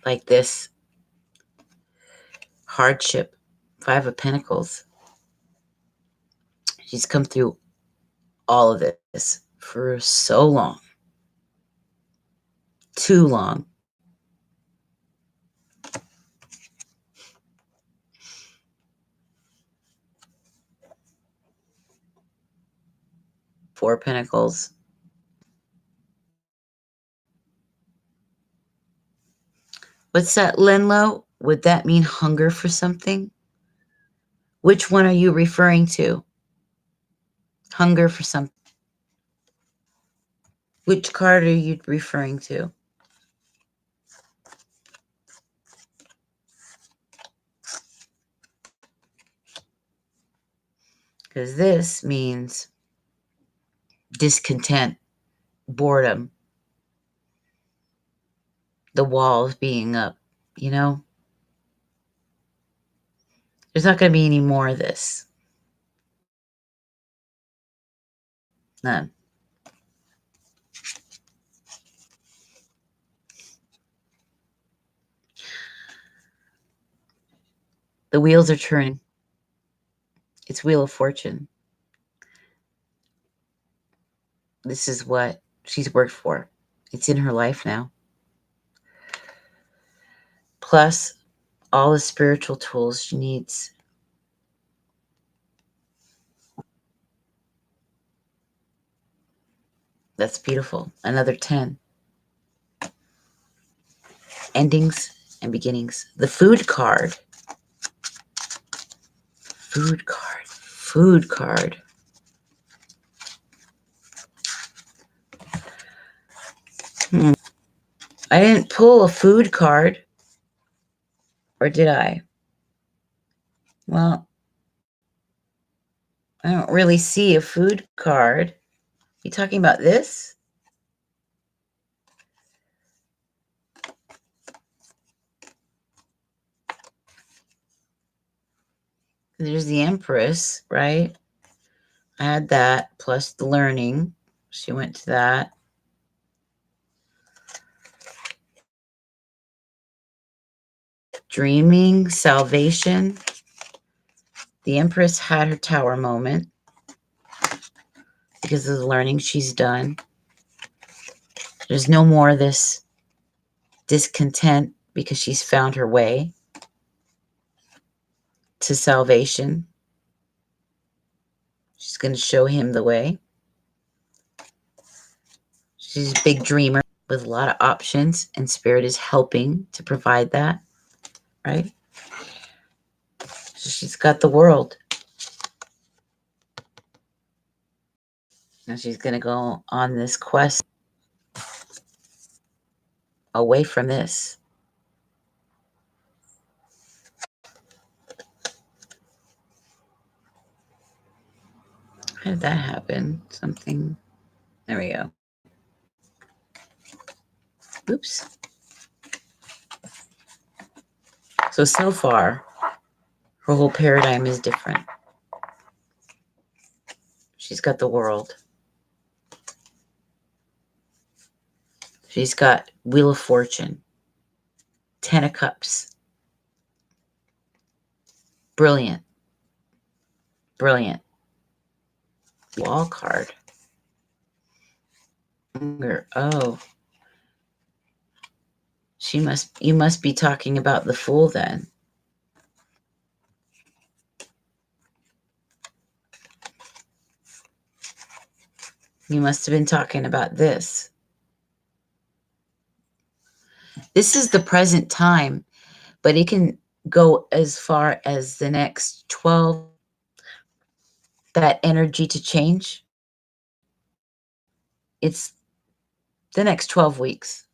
Like this hardship, 5 of Pentacles. She's come through all of this for so long. Too long. Four of Pentacles. What's that, Lenlo? Would that mean hunger for something? Which one are you referring to? Hunger for something. Which card are you referring to? Because this means discontent, boredom, the walls being up, you know? There's not going to be any more of this. None. The wheels are turning. It's Wheel of Fortune. This is what she's worked for. It's in her life now. Plus, all the spiritual tools she needs. That's beautiful. Another 10. Endings and beginnings. The Food card. Food card. Food card. I didn't pull a food card. Or did I? Well, I don't really see a food card. You talking about this? There's the Empress, right? I had that plus the learning. She went to that. Dreaming, salvation. The Empress had her tower moment because of the learning she's done. There's no more of this discontent because she's found her way to salvation. She's going to show him the way. She's a big dreamer with a lot of options, and Spirit is helping to provide that, right? So she's got the world. Now she's going to go on this quest away from this. How did that happen? Something. There we go. Oops. So far, her whole paradigm is different. She's got the world. She's got Wheel of Fortune, 10 of Cups. Brilliant. Brilliant. Wall card. Oh. You must be talking about the Fool then. You must have been talking about this. This is the present time, but it can go as far as the next 12. That energy to change. It's the next 12 weeks.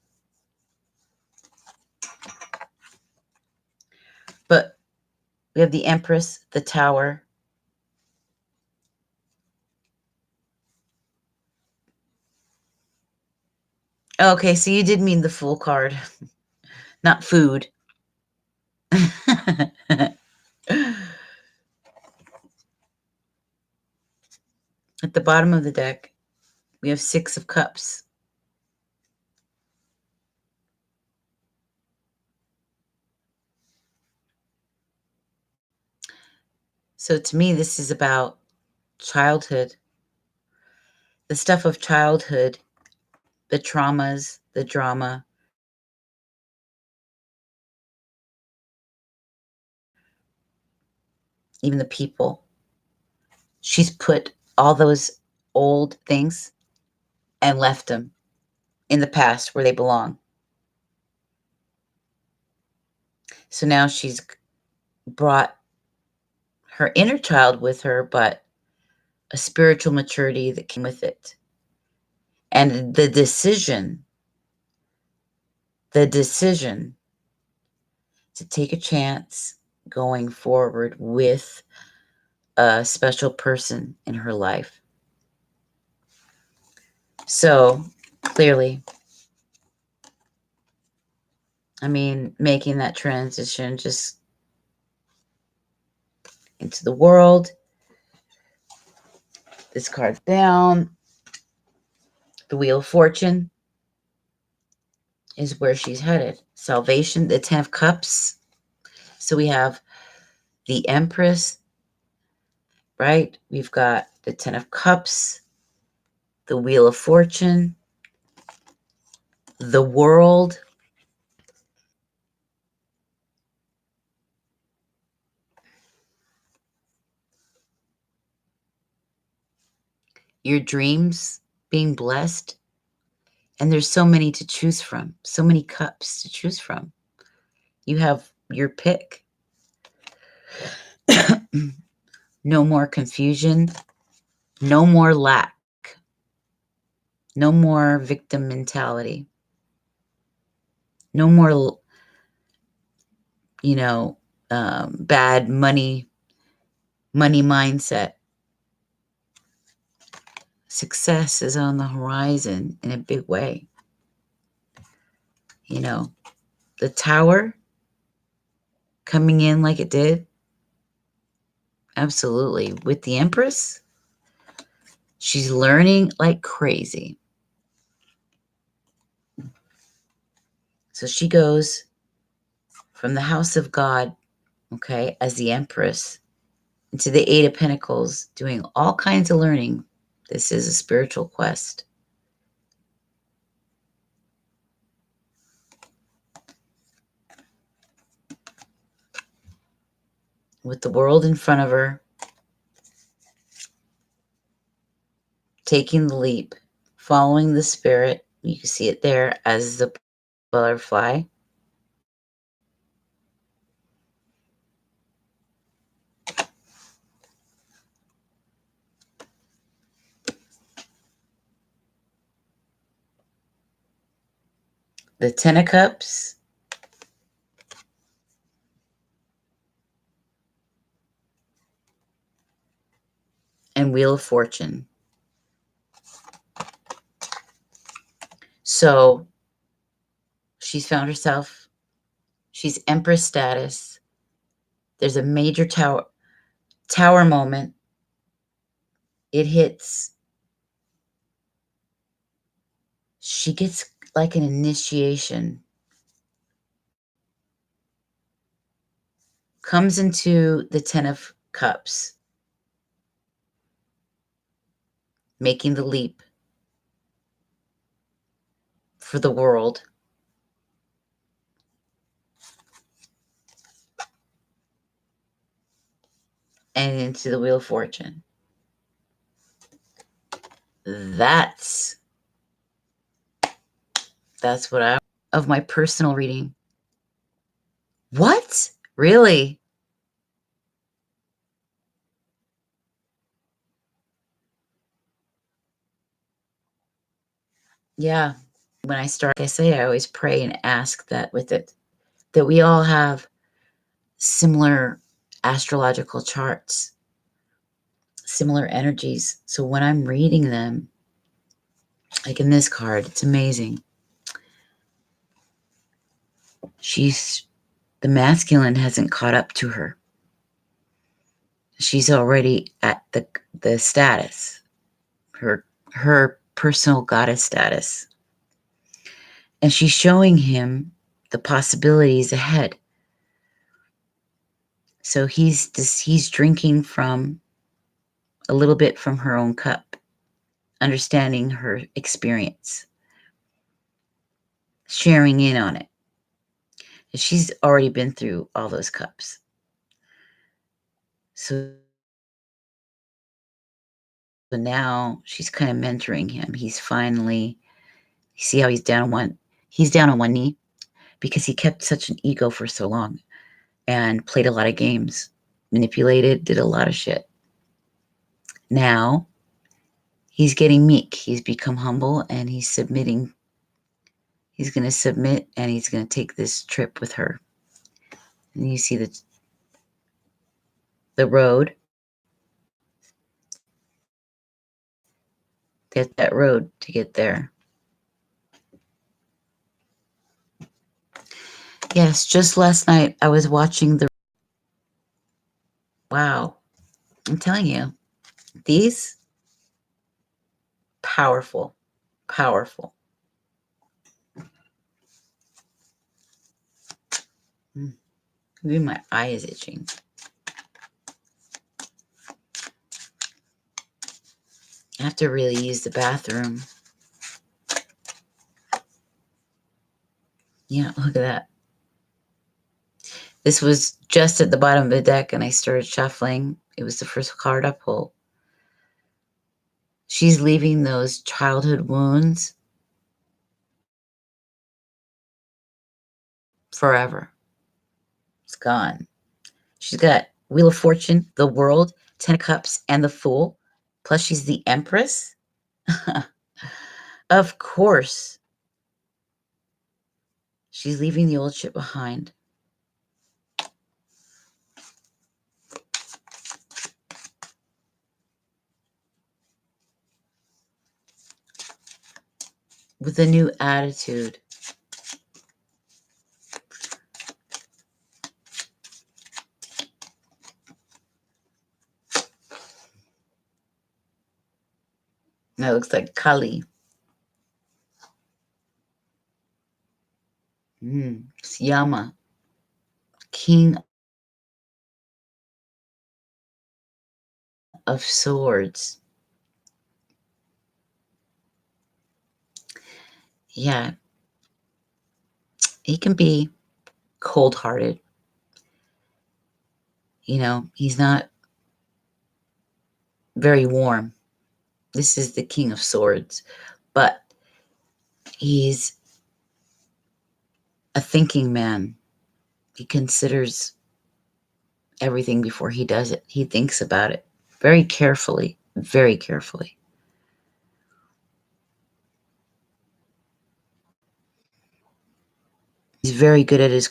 But we have the Empress, the Tower. Okay, so you did mean the Fool card, not food. At the bottom of the deck, we have 6 of Cups. So to me, this is about childhood. The stuff of childhood, the traumas, the drama. Even the people. She's put all those old things and left them in the past where they belong. So now she's brought her inner child with her, but a spiritual maturity that came with it. And the decision to take a chance going forward with a special person in her life. So clearly, I mean, making that transition just into the world. This card down. The Wheel of Fortune is where she's headed. Salvation, the 10 of Cups. So we have the Empress, right? We've got the 10 of Cups, the Wheel of Fortune, the World. Your dreams being blessed. And there's so many to choose from, so many cups to choose from. You have your pick. No more confusion, no more lack, no more victim mentality. No more, bad money mindset. Success is on the horizon in a big way. The tower coming in like it did, absolutely. With the Empress, she's learning like crazy. So she goes from the house of God, okay, as the Empress, into the Eight of Pentacles, doing all kinds of learning. This is a spiritual quest. With the world in front of her, taking the leap, following the spirit. You can see it there as the butterfly. The Ten of Cups. And Wheel of Fortune. So she's found herself, she's Empress status. There's a major tower moment. It hits. She gets like an initiation. Comes into the Ten of Cups. Making the leap for the world. And into the Wheel of Fortune. That's what I of my personal reading. What? Really? Yeah. When I start, like I say, I always pray and ask that with it, that we all have similar astrological charts, similar energies. So when I'm reading them, like in this card, it's amazing. The masculine hasn't caught up to her. She's already at the status, her personal goddess status. And she's showing him the possibilities ahead. So he's drinking from a little bit from her own cup, understanding her experience, sharing in on it. She's already been through all those cups. So now she's kind of mentoring him. He's finally, you see how he's down on one knee because he kept such an ego for so long and played a lot of games, manipulated, did a lot of shit. Now he's getting meek. He's become humble and he's submitting. He's going to submit and he's going to take this trip with her. And you see the road. That road to get there. Yes, just last night I was watching wow. I'm telling you, these powerful. Maybe my eye is itching. I have to really use the bathroom. Yeah, look at that. This was just at the bottom of the deck and I started shuffling. It was the first card I pulled. She's leaving those childhood wounds forever. It's gone. She's got Wheel of Fortune, the World, Ten of Cups, and the Fool. Plus she's the Empress. Of course. She's leaving the old shit behind. With a new attitude. That looks like Kali. It's Yama, King of Swords. Yeah, he can be cold-hearted. You know, he's not very warm. This is the King of Swords, but he's a thinking man. He considers everything before he does it. He thinks about it very carefully, very carefully. He's very good at his.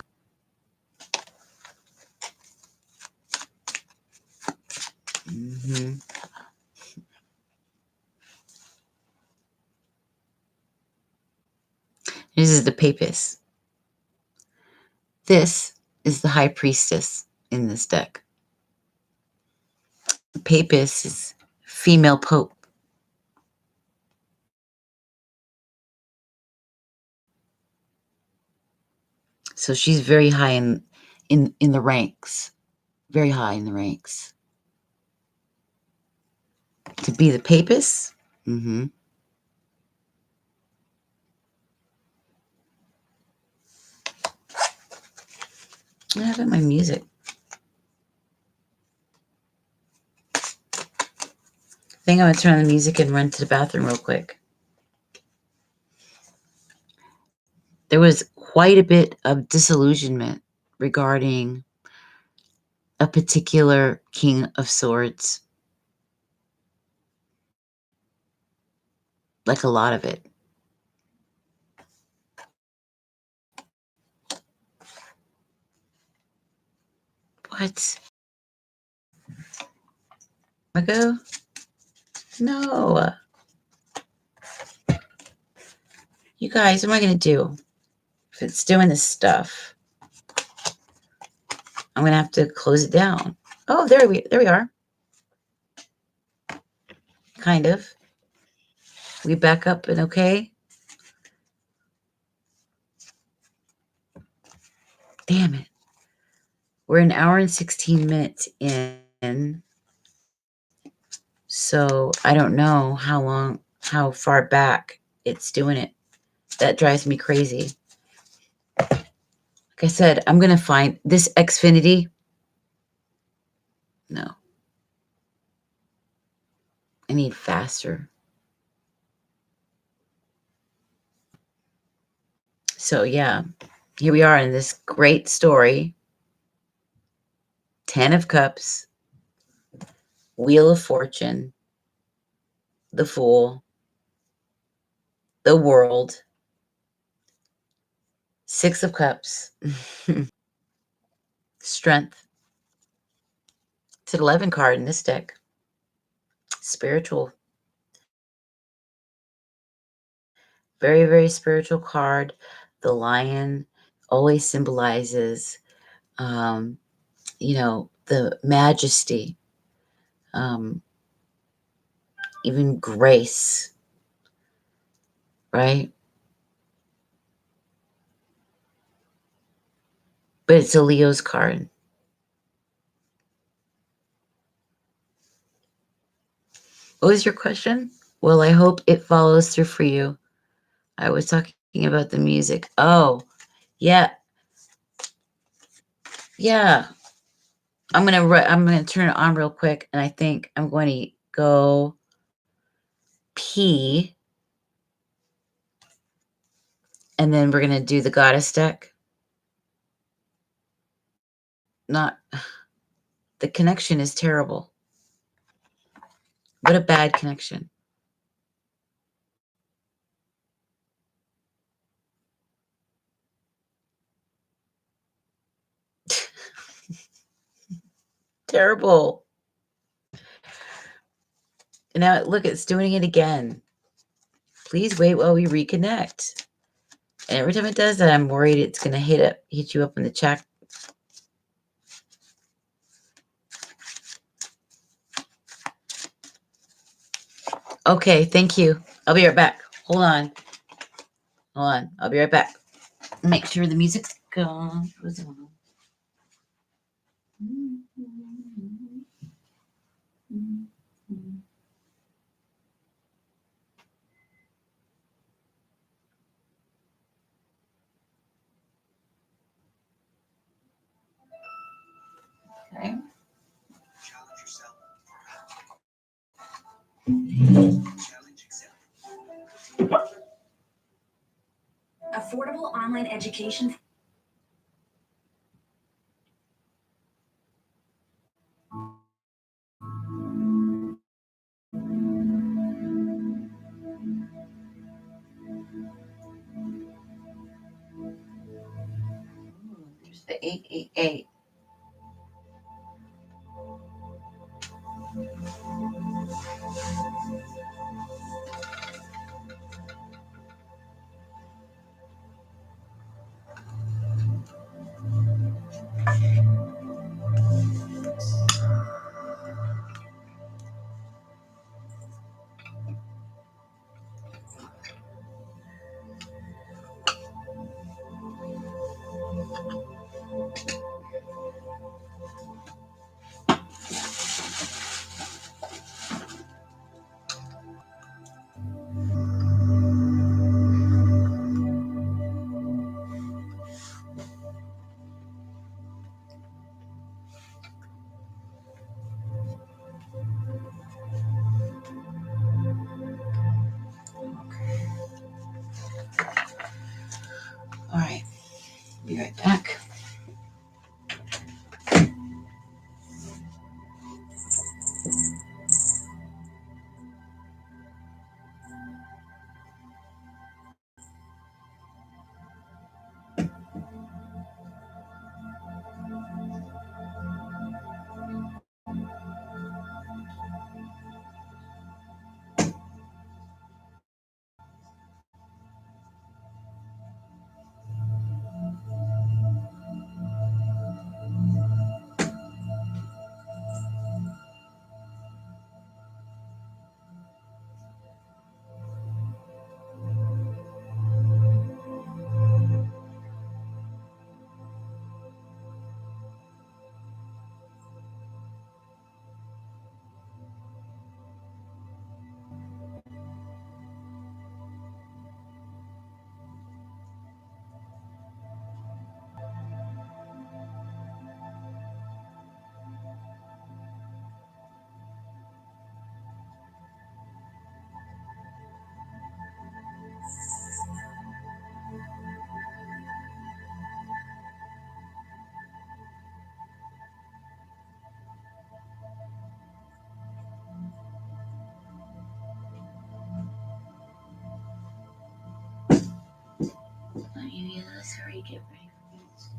This is the Papist. This is the High Priestess in this deck. The Papist is female Pope. So she's very high in the ranks. Very high in the ranks. To be the Papist? Mm-hmm. I have it in my music. I think I'm going to turn on the music and run to the bathroom real quick. There was quite a bit of disillusionment regarding a particular King of Swords. Like a lot of it. What? Ago? No. You guys, what am I going to do? If it's doing this stuff, I'm going to have to close it down. Oh, there we are. Kind of. We back up and okay. Damn it. We're an hour and 16 minutes in. So I don't know how far back it's doing it. That drives me crazy. Like I said, I'm going to find this Xfinity. No. I need faster. So yeah, here we are in this great story. 10 of Cups, Wheel of Fortune, the Fool, the World, 6 of Cups, Strength. It's an 11 card in this deck. Spiritual. Very, very spiritual card. The lion always symbolizes, the majesty, even grace, right? But it's a Leo's card. What was your question? Well, I hope it follows through for you. I was talking about the music. Oh, yeah. Yeah. I'm gonna turn it on real quick, and I think I'm going to go pee, and then we're gonna do the goddess deck. Not the connection is terrible. What a bad connection. Terrible. And now look, it's doing it again. Please wait while we reconnect. And every time it does that, I'm worried it's going to hit you up in the chat. Okay, thank you. I'll be right back. Hold on. I'll be right back. Make sure the music's gone. Okay. Affordable online education. There's the 888. All right. Be right back. Let me hurry, get ready for this.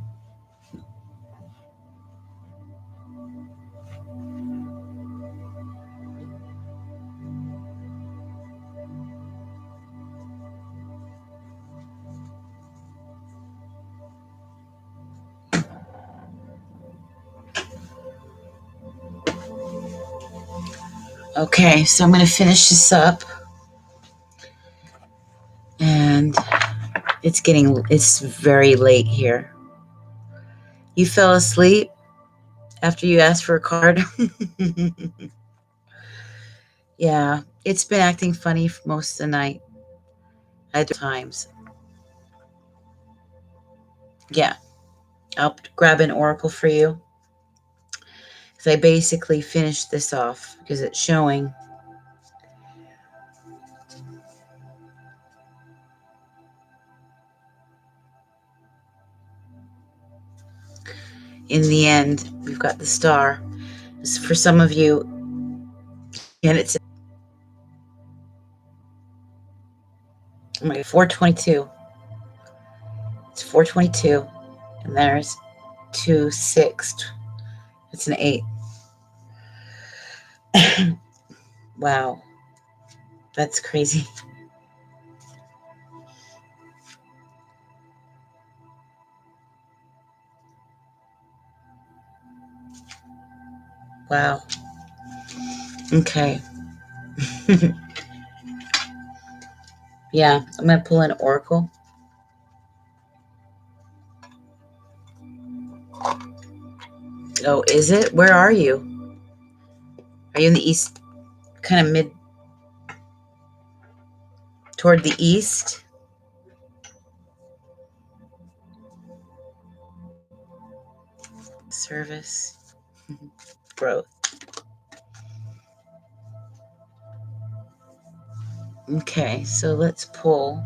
Okay, so I'm going to finish this up. And it's very late here. You fell asleep after you asked for a card? Yeah, it's been acting funny for most of the night. At times. Yeah, I'll grab an oracle for you. Because I basically finished this off because it's showing. In the end, we've got the star. For some of you, and it's 422. It's 422, and there's 2 6. It's an 8. Wow. That's crazy. Wow. Okay. Yeah, I'm going to pull an oracle. Oh, is it? Where are you? Are you in the east, kind of mid, toward the east? Service, growth. Okay, so let's pull.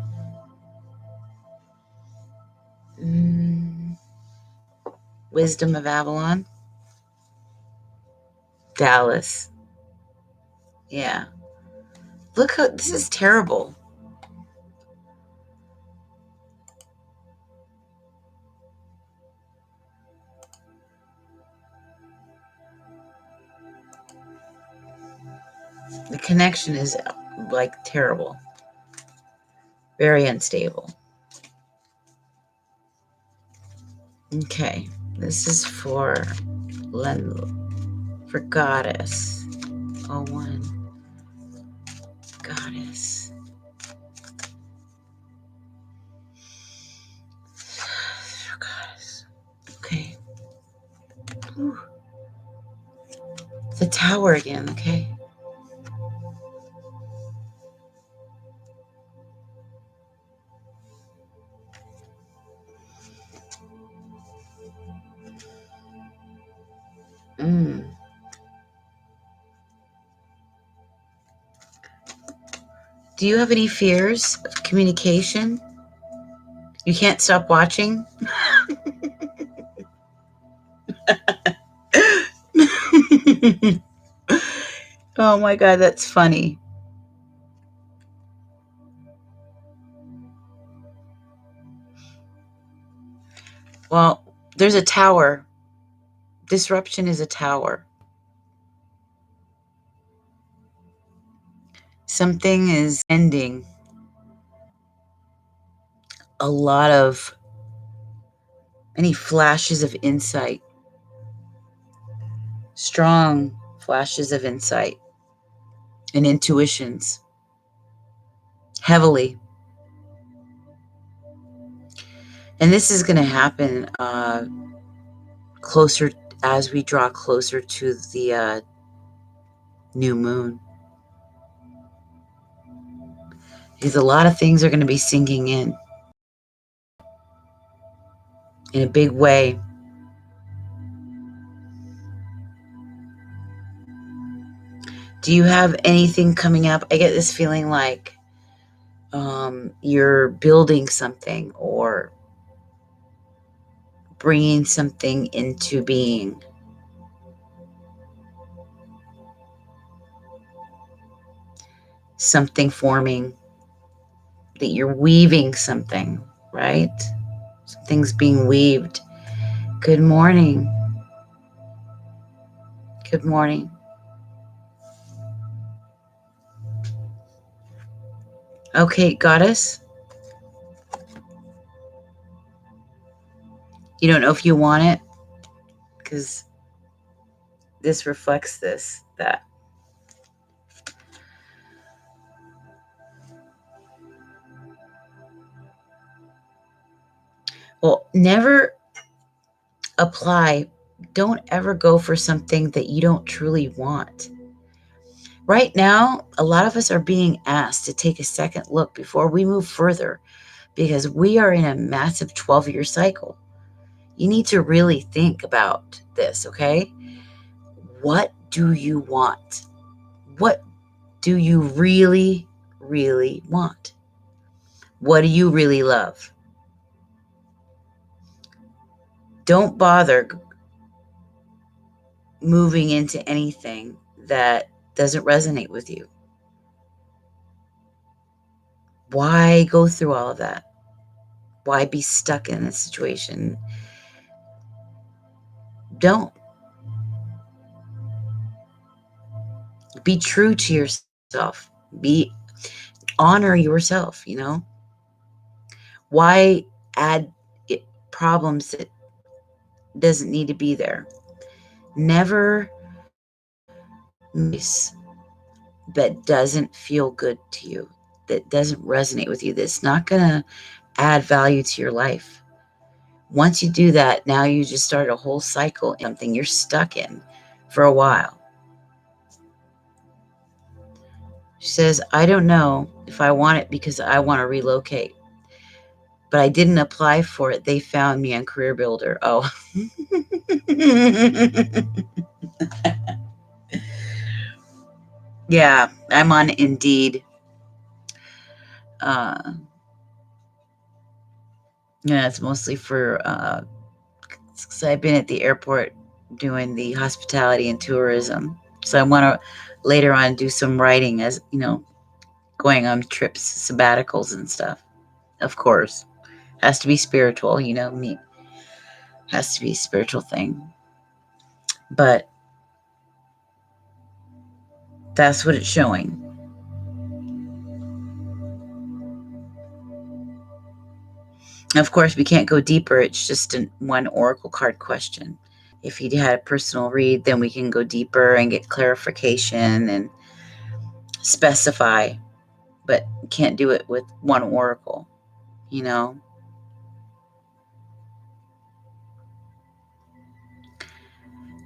Wisdom of Avalon. Dallas. Yeah. Look how this is terrible. The connection is like terrible. Very unstable. Okay. This is for Goddess. Oh, one. Goddess. For Goddess. Okay. Ooh. The tower again, okay? Do you have any fears of communication? You can't stop watching? Oh my God, that's funny. Well, there's a tower. Disruption is a tower. Something is ending. A lot of any flashes of insight, strong flashes of insight and intuitions, heavily. And this is going to happen closer as we draw closer to the new moon. Because a lot of things are going to be sinking in a big way. Do you have anything coming up? I get this feeling like you're building something or bringing something into being. Something forming, that you're weaving something, right? Something's being weaved. Good morning. Good morning. Okay, Goddess. You don't know if you want it because this reflects that. Well, never apply. Don't ever go for something that you don't truly want. Right now, a lot of us are being asked to take a second look before we move further because we are in a massive 12-year cycle. You need to really think about this, okay? What do you want? What do you really, really want? What do you really love? Don't bother moving into anything that doesn't resonate with you. Why go through all of that? Why be stuck in this situation? Don't. Be true to yourself. Honor yourself, Why add problems that doesn't need to be there? Never miss that doesn't feel good to you, that doesn't resonate with you, that's not going to add value to your life. Once you do that, now you just start a whole cycle, something you're stuck in for a while. She says, I don't know if I want it because I want to relocate, but I didn't apply for it. They found me on Career Builder. Oh. Yeah, I'm on Indeed. Yeah, it's mostly for, because I've been at the airport doing the hospitality and tourism. So I want to later on do some writing, as going on trips, sabbaticals and stuff. Of course, has to be spiritual, me. Has to be a spiritual thing. But that's what it's showing. Of course, we can't go deeper. It's just one oracle card question. If you had a personal read, then we can go deeper and get clarification and specify, but can't do it with one oracle,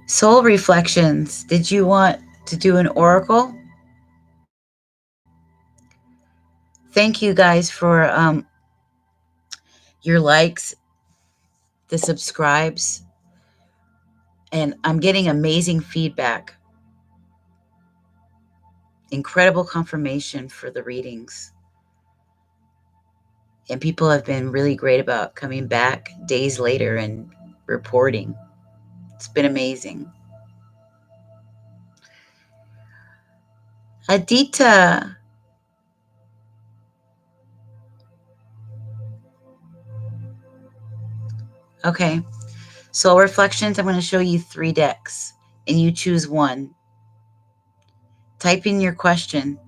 Soul reflections. Did you want to do an oracle? Thank you guys for your likes, the subscribes, and I'm getting amazing feedback. Incredible confirmation for the readings. And people have been really great about coming back days later and reporting. It's been amazing. Adita. Okay. Soul reflections. I'm going to show you 3 decks and you choose one. Type in your question.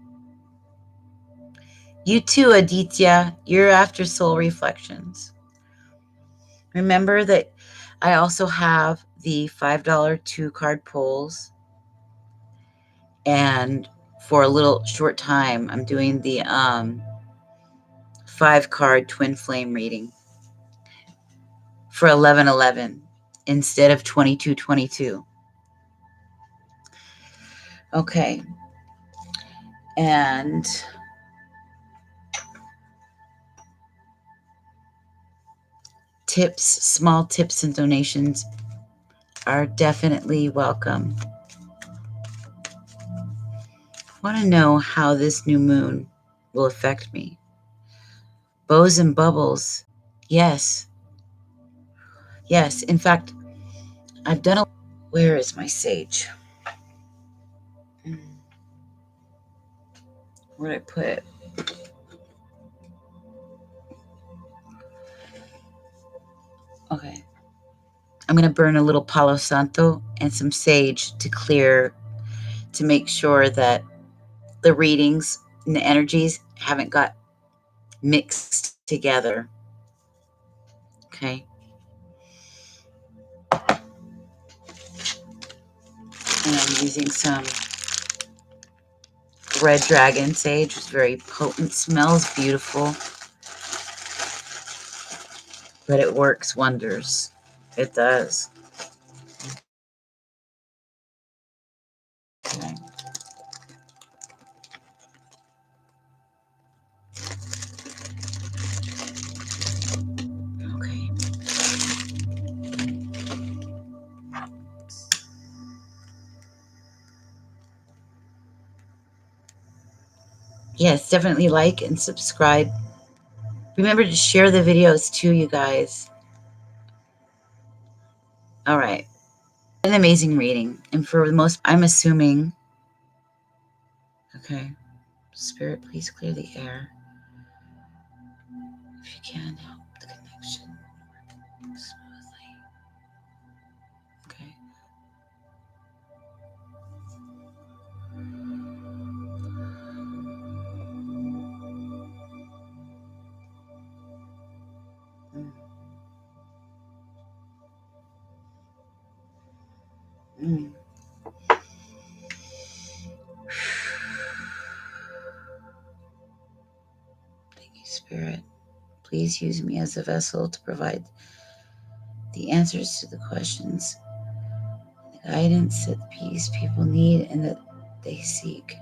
You too, Aditya. You're after soul reflections. Remember that I also have the $5 2-card pulls. And for a little short time, I'm doing the 5-card twin flame reading for 11/11 instead of 22/22. Okay. And small tips and donations are definitely welcome. I want to know how this new moon will affect me. Bows and bubbles. Yes. Yes. In fact, I've done a... Where is my sage? Where did I put it? Okay. I'm going to burn a little Palo Santo and some sage to make sure that the readings and the energies haven't got mixed together. Okay. And I'm using some red dragon sage. It's very potent, smells beautiful, but it works wonders. It does. Okay. Okay. Yes, definitely like and subscribe. Remember to share the videos too, you guys. All right. An amazing reading. And for the most, I'm assuming, okay, Spirit, please clear the air. If you can, help the connection smoothly. Okay. Mm. Thank you, Spirit. Please use me as a vessel to provide the answers to the questions, the guidance that the peace people need and that they seek.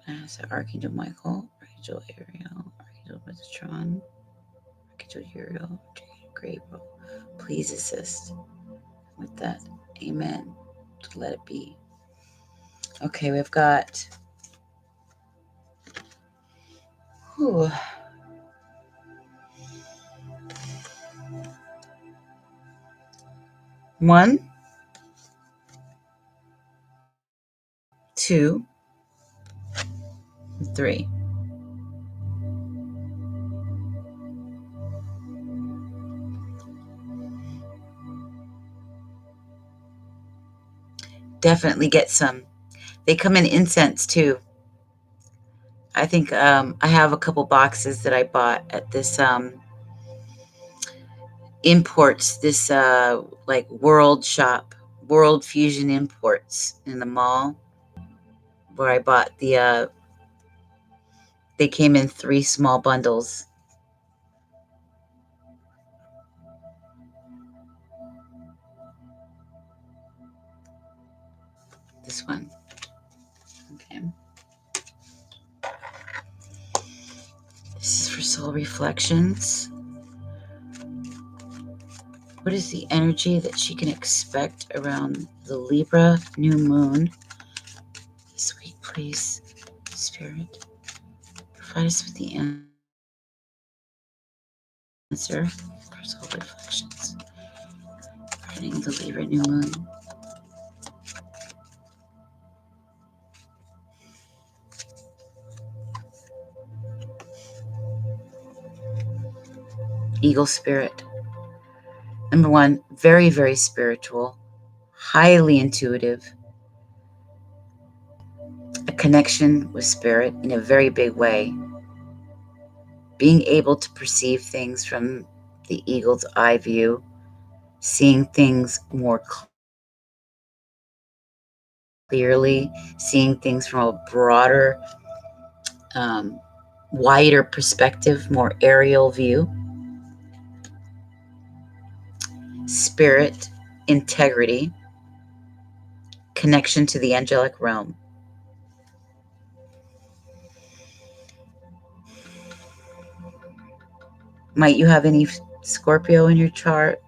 As Archangel Michael, Archangel Ariel, Archangel Metatron, Archangel Uriel, Archangel Gabriel, please assist with that. Amen. Let it be. Okay, we've got 1, 2, 3. Definitely get some. They come in incense too. I think I have a couple boxes that I bought at this imports, this like World Shop, World Fusion Imports in the mall, where I bought the they came in 3 small bundles. This one. Okay. This is for soul reflections. What is the energy that she can expect around the Libra new moon this week, please, Spirit? Provide us with the answer for soul reflections regarding the Libra new moon. Eagle Spirit. Number 1, very, very spiritual, highly intuitive, a connection with spirit in a very big way, being able to perceive things from the eagle's eye view, seeing things more clearly, seeing things from a broader, wider perspective, more aerial view. Spirit, integrity, connection to the angelic realm. Might you have any Scorpio in your chart?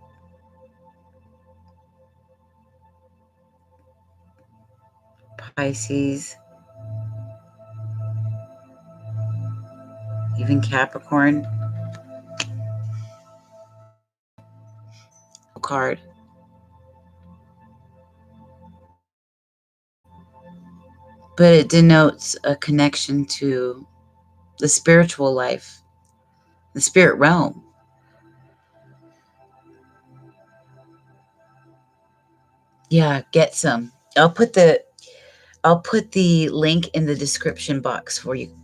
Pisces, even Capricorn. Card. But it denotes a connection to the spiritual life, the spirit realm. Yeah, get some. I'll put the link in the description box for you.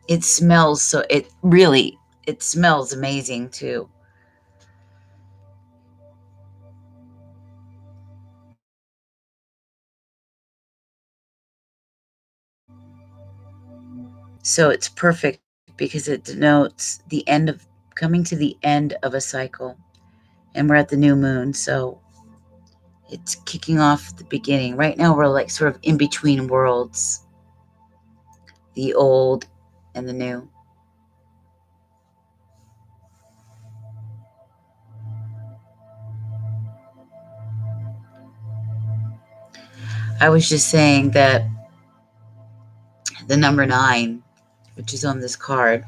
It smells so it smells amazing too. So it's perfect because it denotes the end of coming to the end of a cycle. And we're at the new moon, so it's kicking off the beginning. Right now we're like sort of in between worlds, the old and the new. I was just saying that the number 9, which is on this card,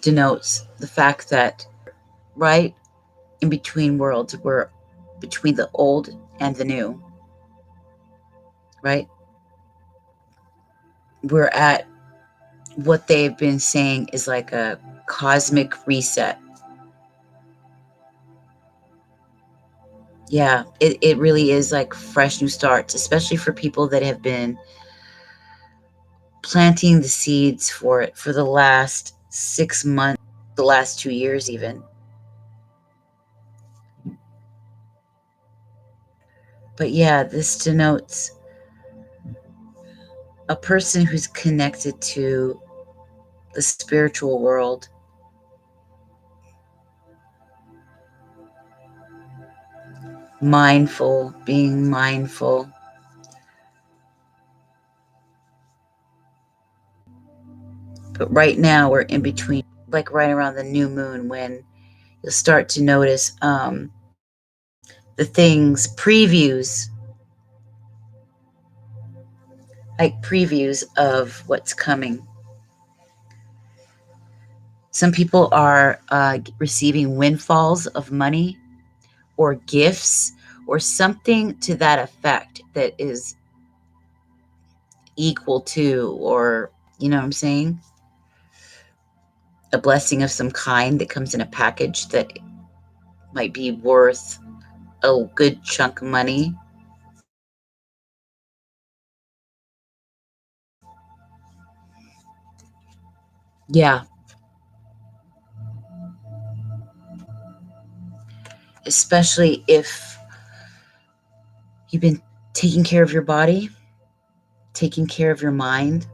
denotes the fact that right in between worlds, we're between the old and the new, right? We're at what they've been saying is like a cosmic reset. Yeah, it really is like fresh new starts, especially for people that have been planting the seeds for it for the last 6 months, the last 2 years even. But yeah, this denotes a person who's connected to the spiritual world. Mindful, being mindful. But right now we're in between, like right around the new moon, when you'll start to notice the things, previews, like previews of what's coming. Some people are receiving windfalls of money or gifts or something to that effect that is equal to, or, you know what I'm saying? A blessing of some kind that comes in a package that might be worth a good chunk of money. Yeah. Especially if you've been taking care of your body, taking care of your mind.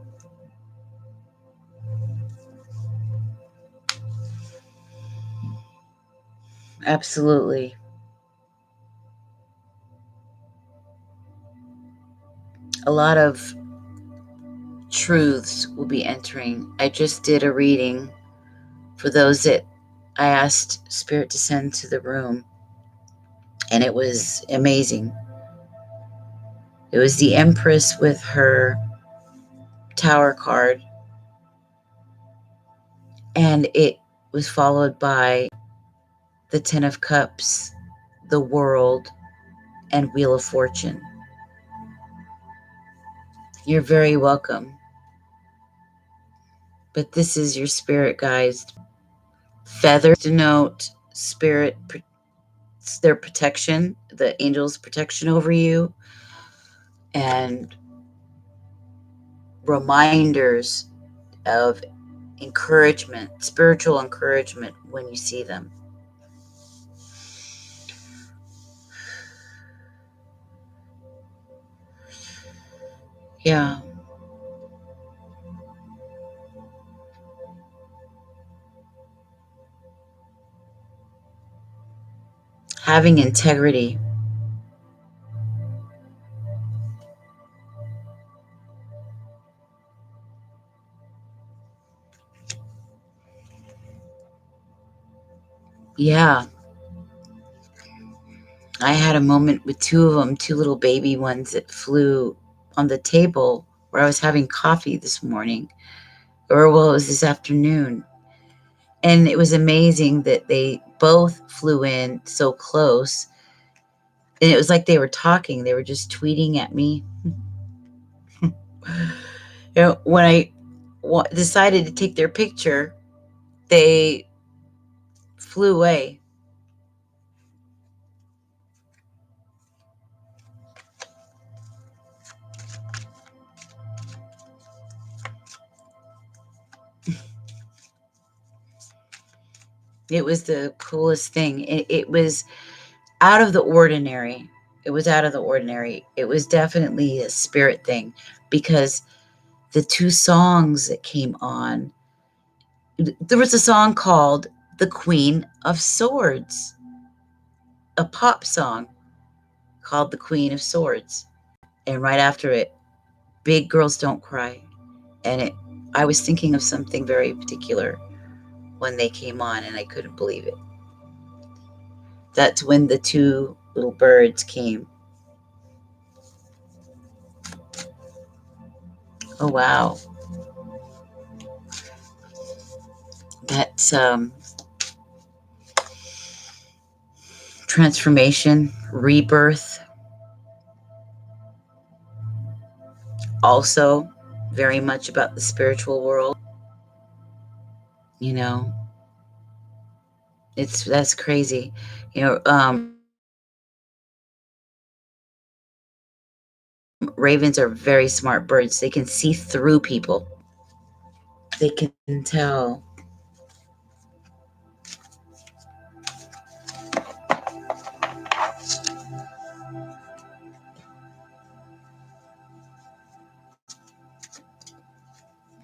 Absolutely. A lot of truths will be entering. I just did a reading for those that I asked Spirit to send to the room, and it was amazing. It was the Empress with her Tower card, and it was followed by the Ten of Cups, the World, and Wheel of Fortune. You're very welcome. But this is your spirit guides. Feathers denote spirit, their protection, the angels' protection over you, and reminders of encouragement, spiritual encouragement when you see them. Yeah. Having integrity. Yeah. I had a moment with two of them, two little baby ones that flew on the table where I was having coffee this morning, or well, it was this afternoon. And it was amazing that they both flew in so close. And it was like they were talking, they were just tweeting at me. When I decided to take their picture, they flew away. It was the coolest thing. It was out of the ordinary. It was out of the ordinary. It was definitely a spirit thing, because the two songs that came on, there was a song called The Queen of Swords, a pop song called The Queen of Swords. And right after it, Big Girls Don't Cry. And I was thinking of something very particular when they came on, and I couldn't believe it. That's when the two little birds came. Oh, wow. That's transformation, rebirth. Also, very much about the spiritual world. You know, that's crazy. You know, ravens are very smart birds. They can see through people. They can tell.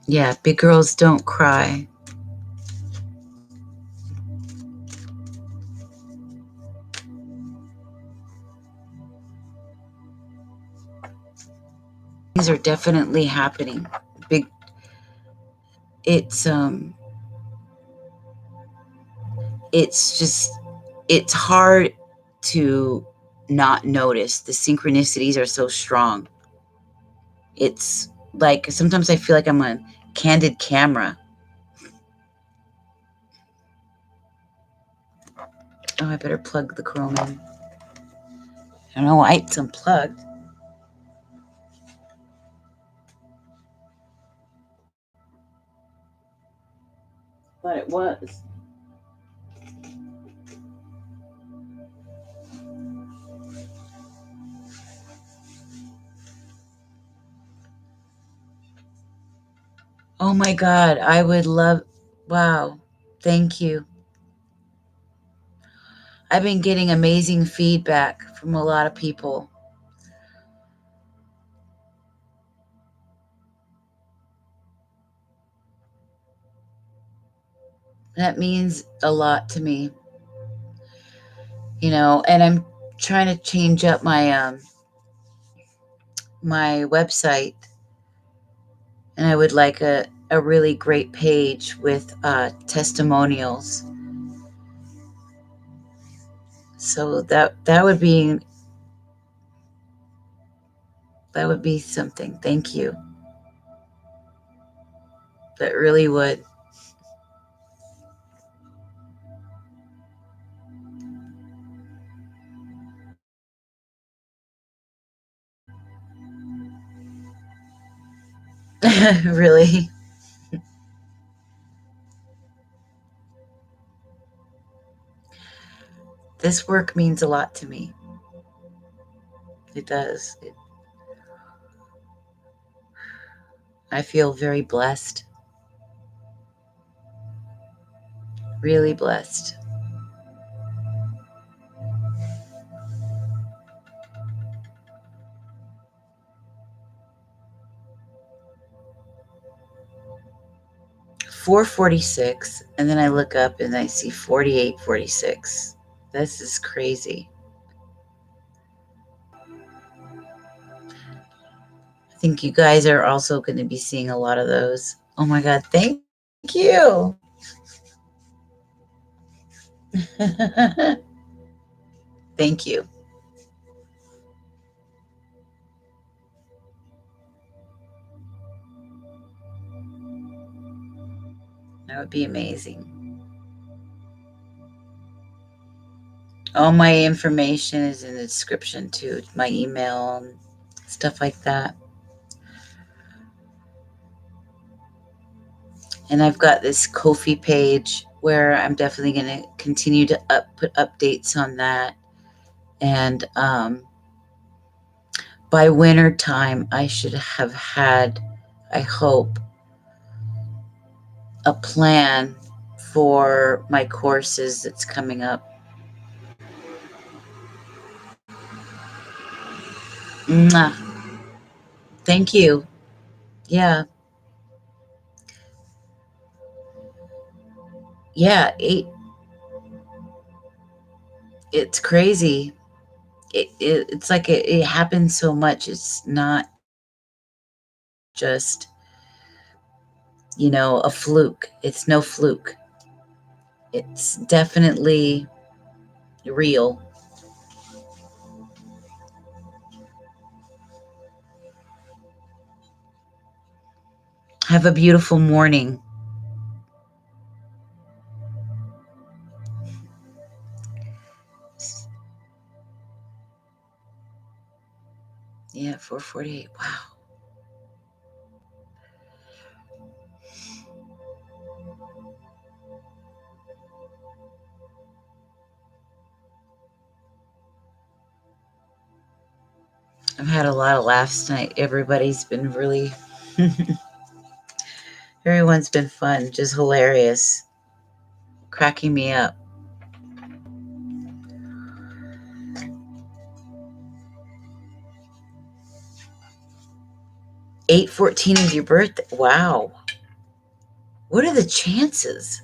Yeah, big girls don't cry. These are definitely happening. Big it's just it's hard to not notice. The synchronicities are so strong. It's like sometimes I feel like I'm a candid camera. Oh, I better plug the Chrome in. I don't know why it's unplugged. But it was. Oh my God, I would love. Wow, thank you. I've been getting amazing feedback from a lot of people. That means a lot to me, and I'm trying to change up my website, and I would like a really great page with testimonials. So that would be something. Thank you. That really would. Really. This work means a lot to me. It does. I feel very blessed. Really blessed. $4.46, and then I look up and I see $48.46. This is crazy. I think you guys are also going to be seeing a lot of those. Oh my God, thank you. Thank you. That would be amazing. All my information is in the description too, my email and stuff like that. And I've got this Ko-fi page where I'm definitely going to continue to put updates on that. And by winter time, I should have had, I hope, a plan for my courses that's coming up. Mwah. Thank you. Yeah. Yeah. It's crazy. It's like it happens so much. It's not just, a fluke. It's no fluke. It's definitely real. Have a beautiful morning. Yeah, 4:48. Wow. I've had a lot of laughs tonight. Everybody's been really, everyone's been fun, just hilarious, cracking me up. 8/14 is your birthday. Wow. What are the chances?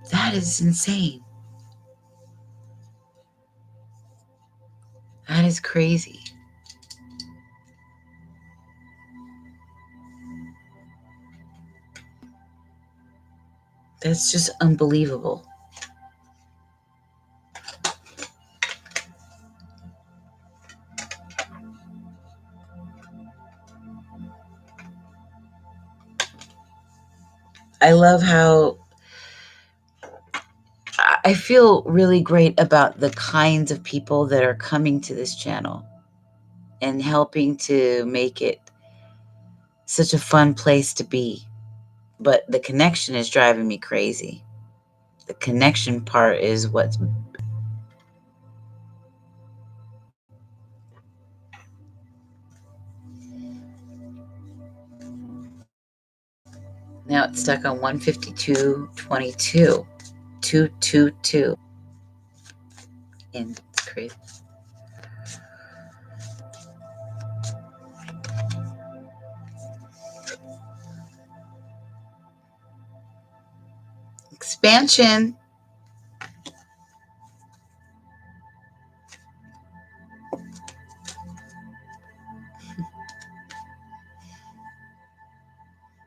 That is insane. That is crazy. That's just unbelievable. I love how I feel really great about the kinds of people that are coming to this channel and helping to make it such a fun place to be. But the connection is driving me crazy. The connection part is what's... Now it's stuck on 152.22. 222. And it's crazy. Expansion.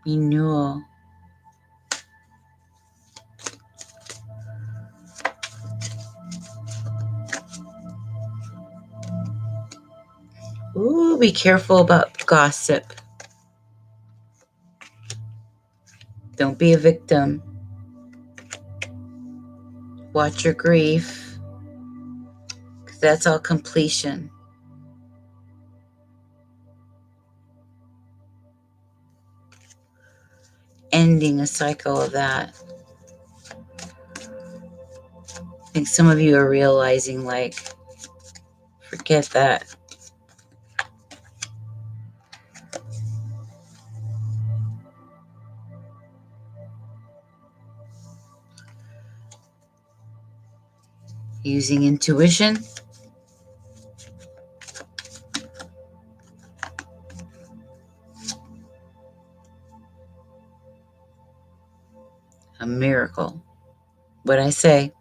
Renewal. Ooh, be careful about gossip. Don't be a victim. Watch your grief, because that's all completion. Ending a cycle of that. I think some of you are realizing, like, forget that. Using intuition. A miracle. What'd I say?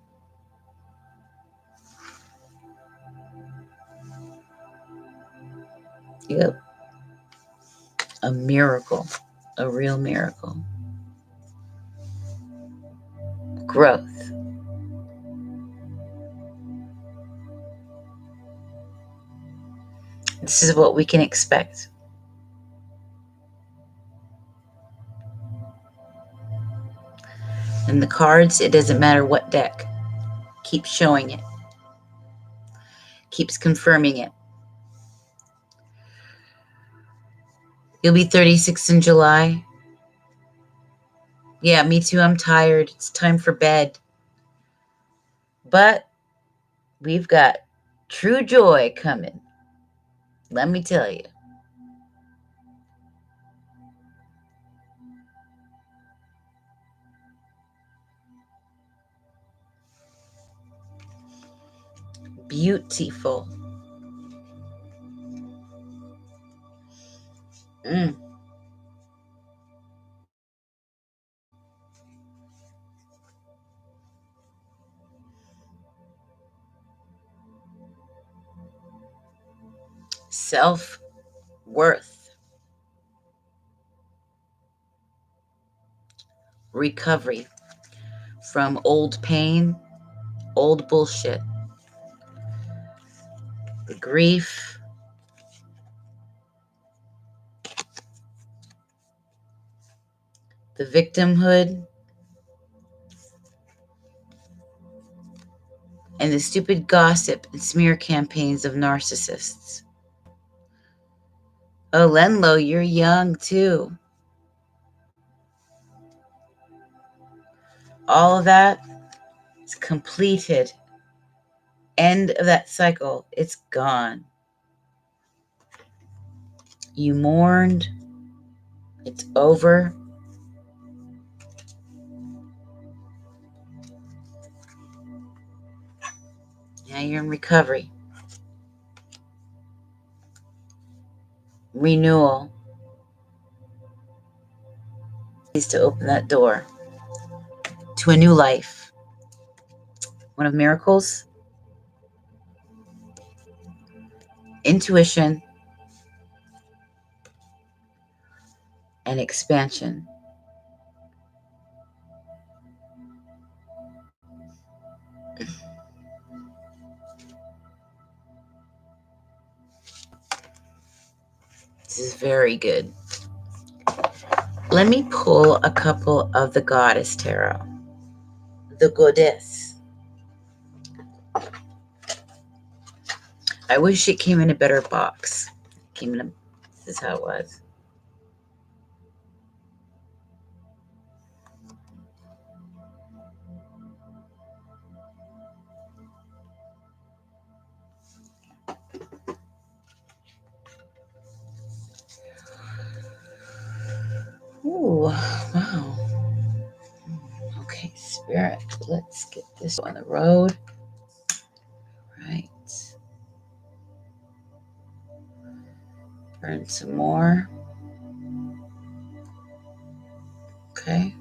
Yep. A miracle. A real miracle. Growth. This is what we can expect. And the cards, it doesn't matter what deck. Keeps showing it. Keeps confirming it. You'll be 36 in July. Yeah, me too. I'm tired. It's time for bed. But we've got true joy coming. Let me tell you. Beautiful. Self-worth. Recovery from old pain, old bullshit. The grief. The victimhood. And the stupid gossip and smear campaigns of narcissists. Oh, Lenlo, you're young too. All of that is completed. end of that cycle, it's gone. You mourned, it's over. Now you're in recovery. Renewal is to open that door to a new life. One of miracles, intuition, and expansion. This is very good. Let me pull a couple of the Goddess Tarot. The Goddess. I wish it came in a better box. This is how it was. Ooh, wow. Okay, Spirit, let's get this on the road. Right. Burn some more. Okay.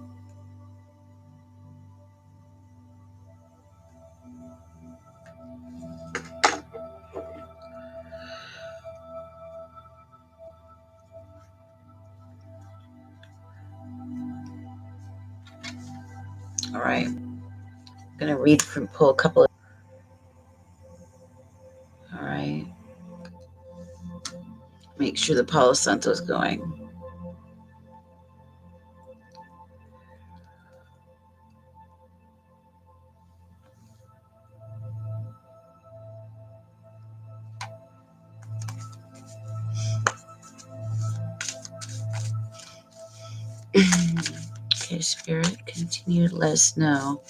All right. I'm going to read from, pull a couple of. All right. Make sure the Palo Santo is going. Okay, Spirit, continue to let us know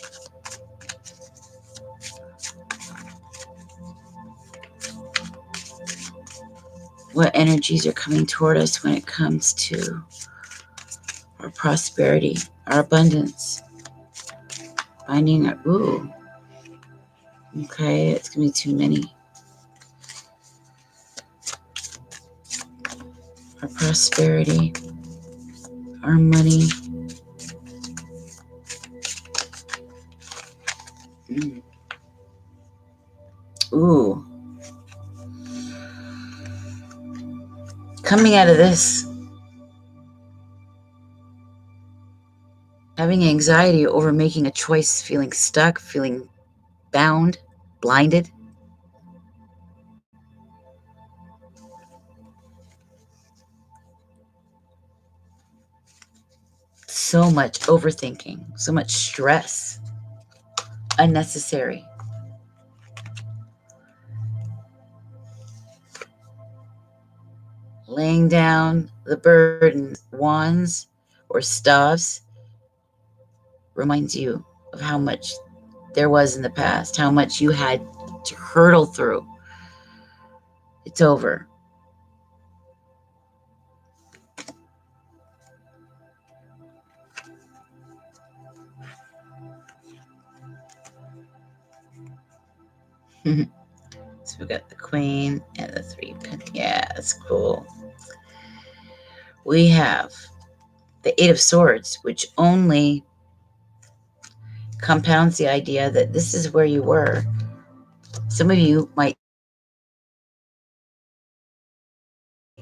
what energies are coming toward us when it comes to our prosperity, our abundance. Finding our, ooh, okay, it's going to be too many. Our prosperity, our money. Ooh. Coming out of this, having anxiety over making a choice, feeling stuck, feeling bound, blinded. So much overthinking, so much stress, unnecessary. Laying down the burden, wands or staves, reminds you of how much there was in the past, how much you had to hurdle through. It's over. So we got the Queen and the 3 Pentacles. Yeah, that's cool. We have the 8 of Swords, which only compounds the idea that this is where you were. Some of you might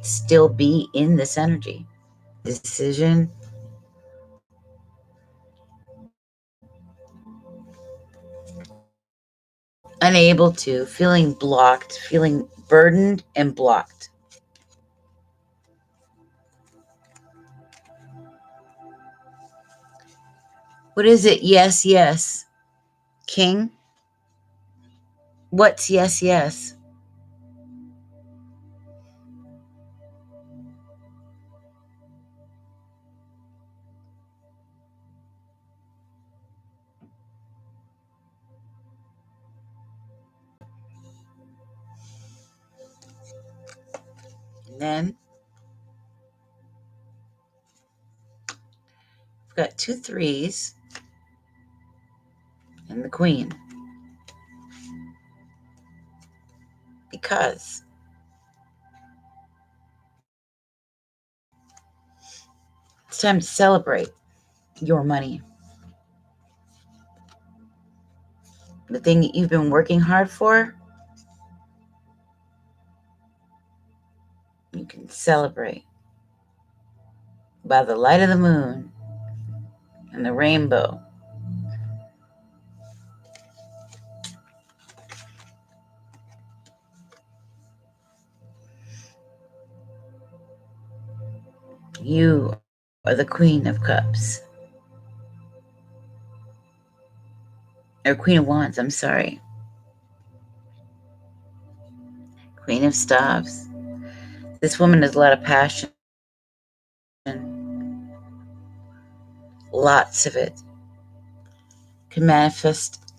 still be in this energy. Decision. Unable to, feeling blocked, feeling burdened and blocked. What is it? Yes, yes. King? What's yes, yes? then we've got 2 threes and the Queen. Because it's time to celebrate your money. The thing that you've been working hard for, you can celebrate by the light of the moon and the rainbow. You are the Queen of Cups. Or Queen of Wands, I'm sorry. Queen of Staves. This woman has a lot of passion. Lots of it. Can manifest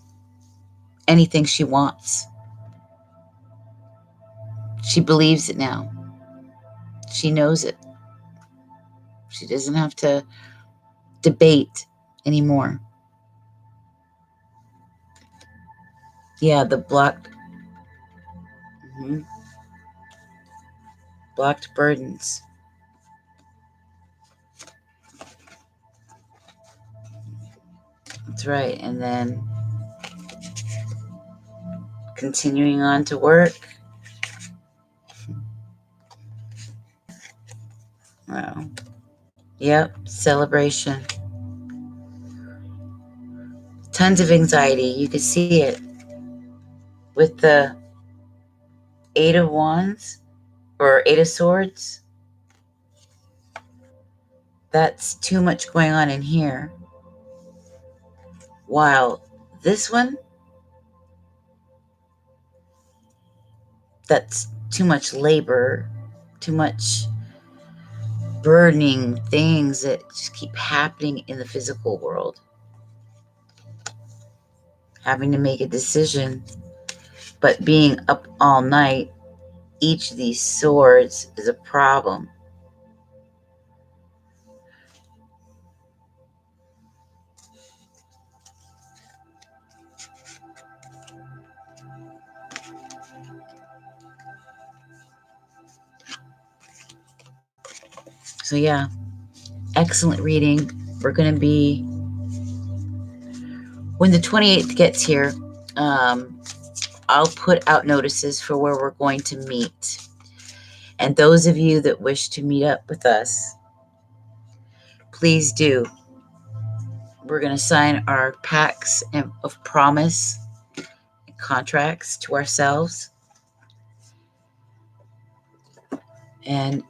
anything she wants. She believes it now. She knows it. She doesn't have to debate anymore. Yeah, the blocked blocked burdens. That's right. And then continuing on to work. Wow. Yep, celebration. Tons of anxiety. You could see it with the 8 of Wands or 8 of Swords. That's too much going on in here. While this one, that's too much labor, too much burdening things that just keep happening in the physical world. Having to make a decision, but being up all night, each of these swords is a problem. So yeah, excellent reading. We're going to be, when the 28th gets here, I'll put out notices for where we're going to meet. And those of you that wish to meet up with us, please do. We're going to sign our pacts of promise and contracts to ourselves. And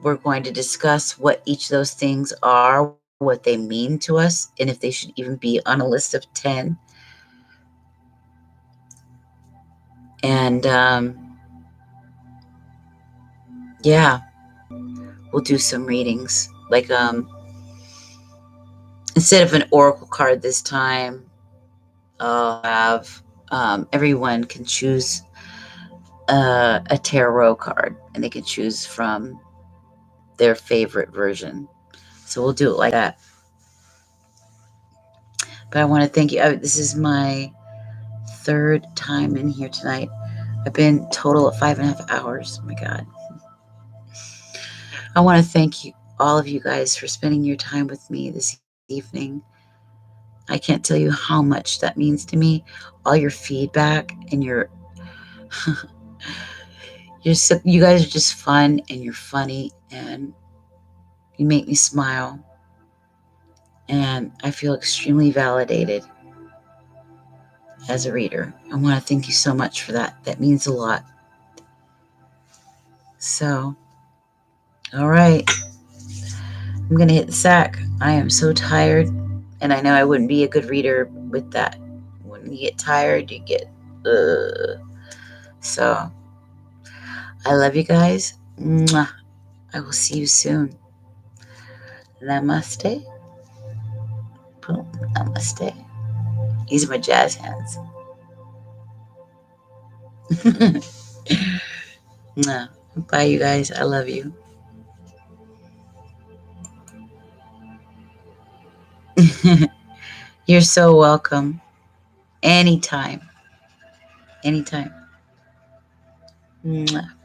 we're going to discuss what each of those things are, what they mean to us, and if they should even be on a list of 10. And yeah, we'll do some readings. Like instead of an oracle card this time, I'll have everyone can choose a tarot card, and they can choose from their favorite version. So we'll do it like that. But I want to thank you. This is my 3rd time in here tonight. I've been total of 5.5 hours. Oh my God. I want to thank you, all of you guys, for spending your time with me this evening. I can't tell you how much that means to me. All your feedback and your you guys are just fun, and you're funny, and you make me smile. And I feel extremely validated as a reader. I want to thank you so much for that. That means a lot. So, all right. I'm going to hit the sack. I am so tired, and I know I wouldn't be a good reader with that. When you get tired, you get, So, I love you guys. Mwah. I will see you soon. Namaste. Boom. Namaste. These are my jazz hands. Mwah. Bye, you guys. I love you. You're so welcome. Anytime. Anytime. Mwah.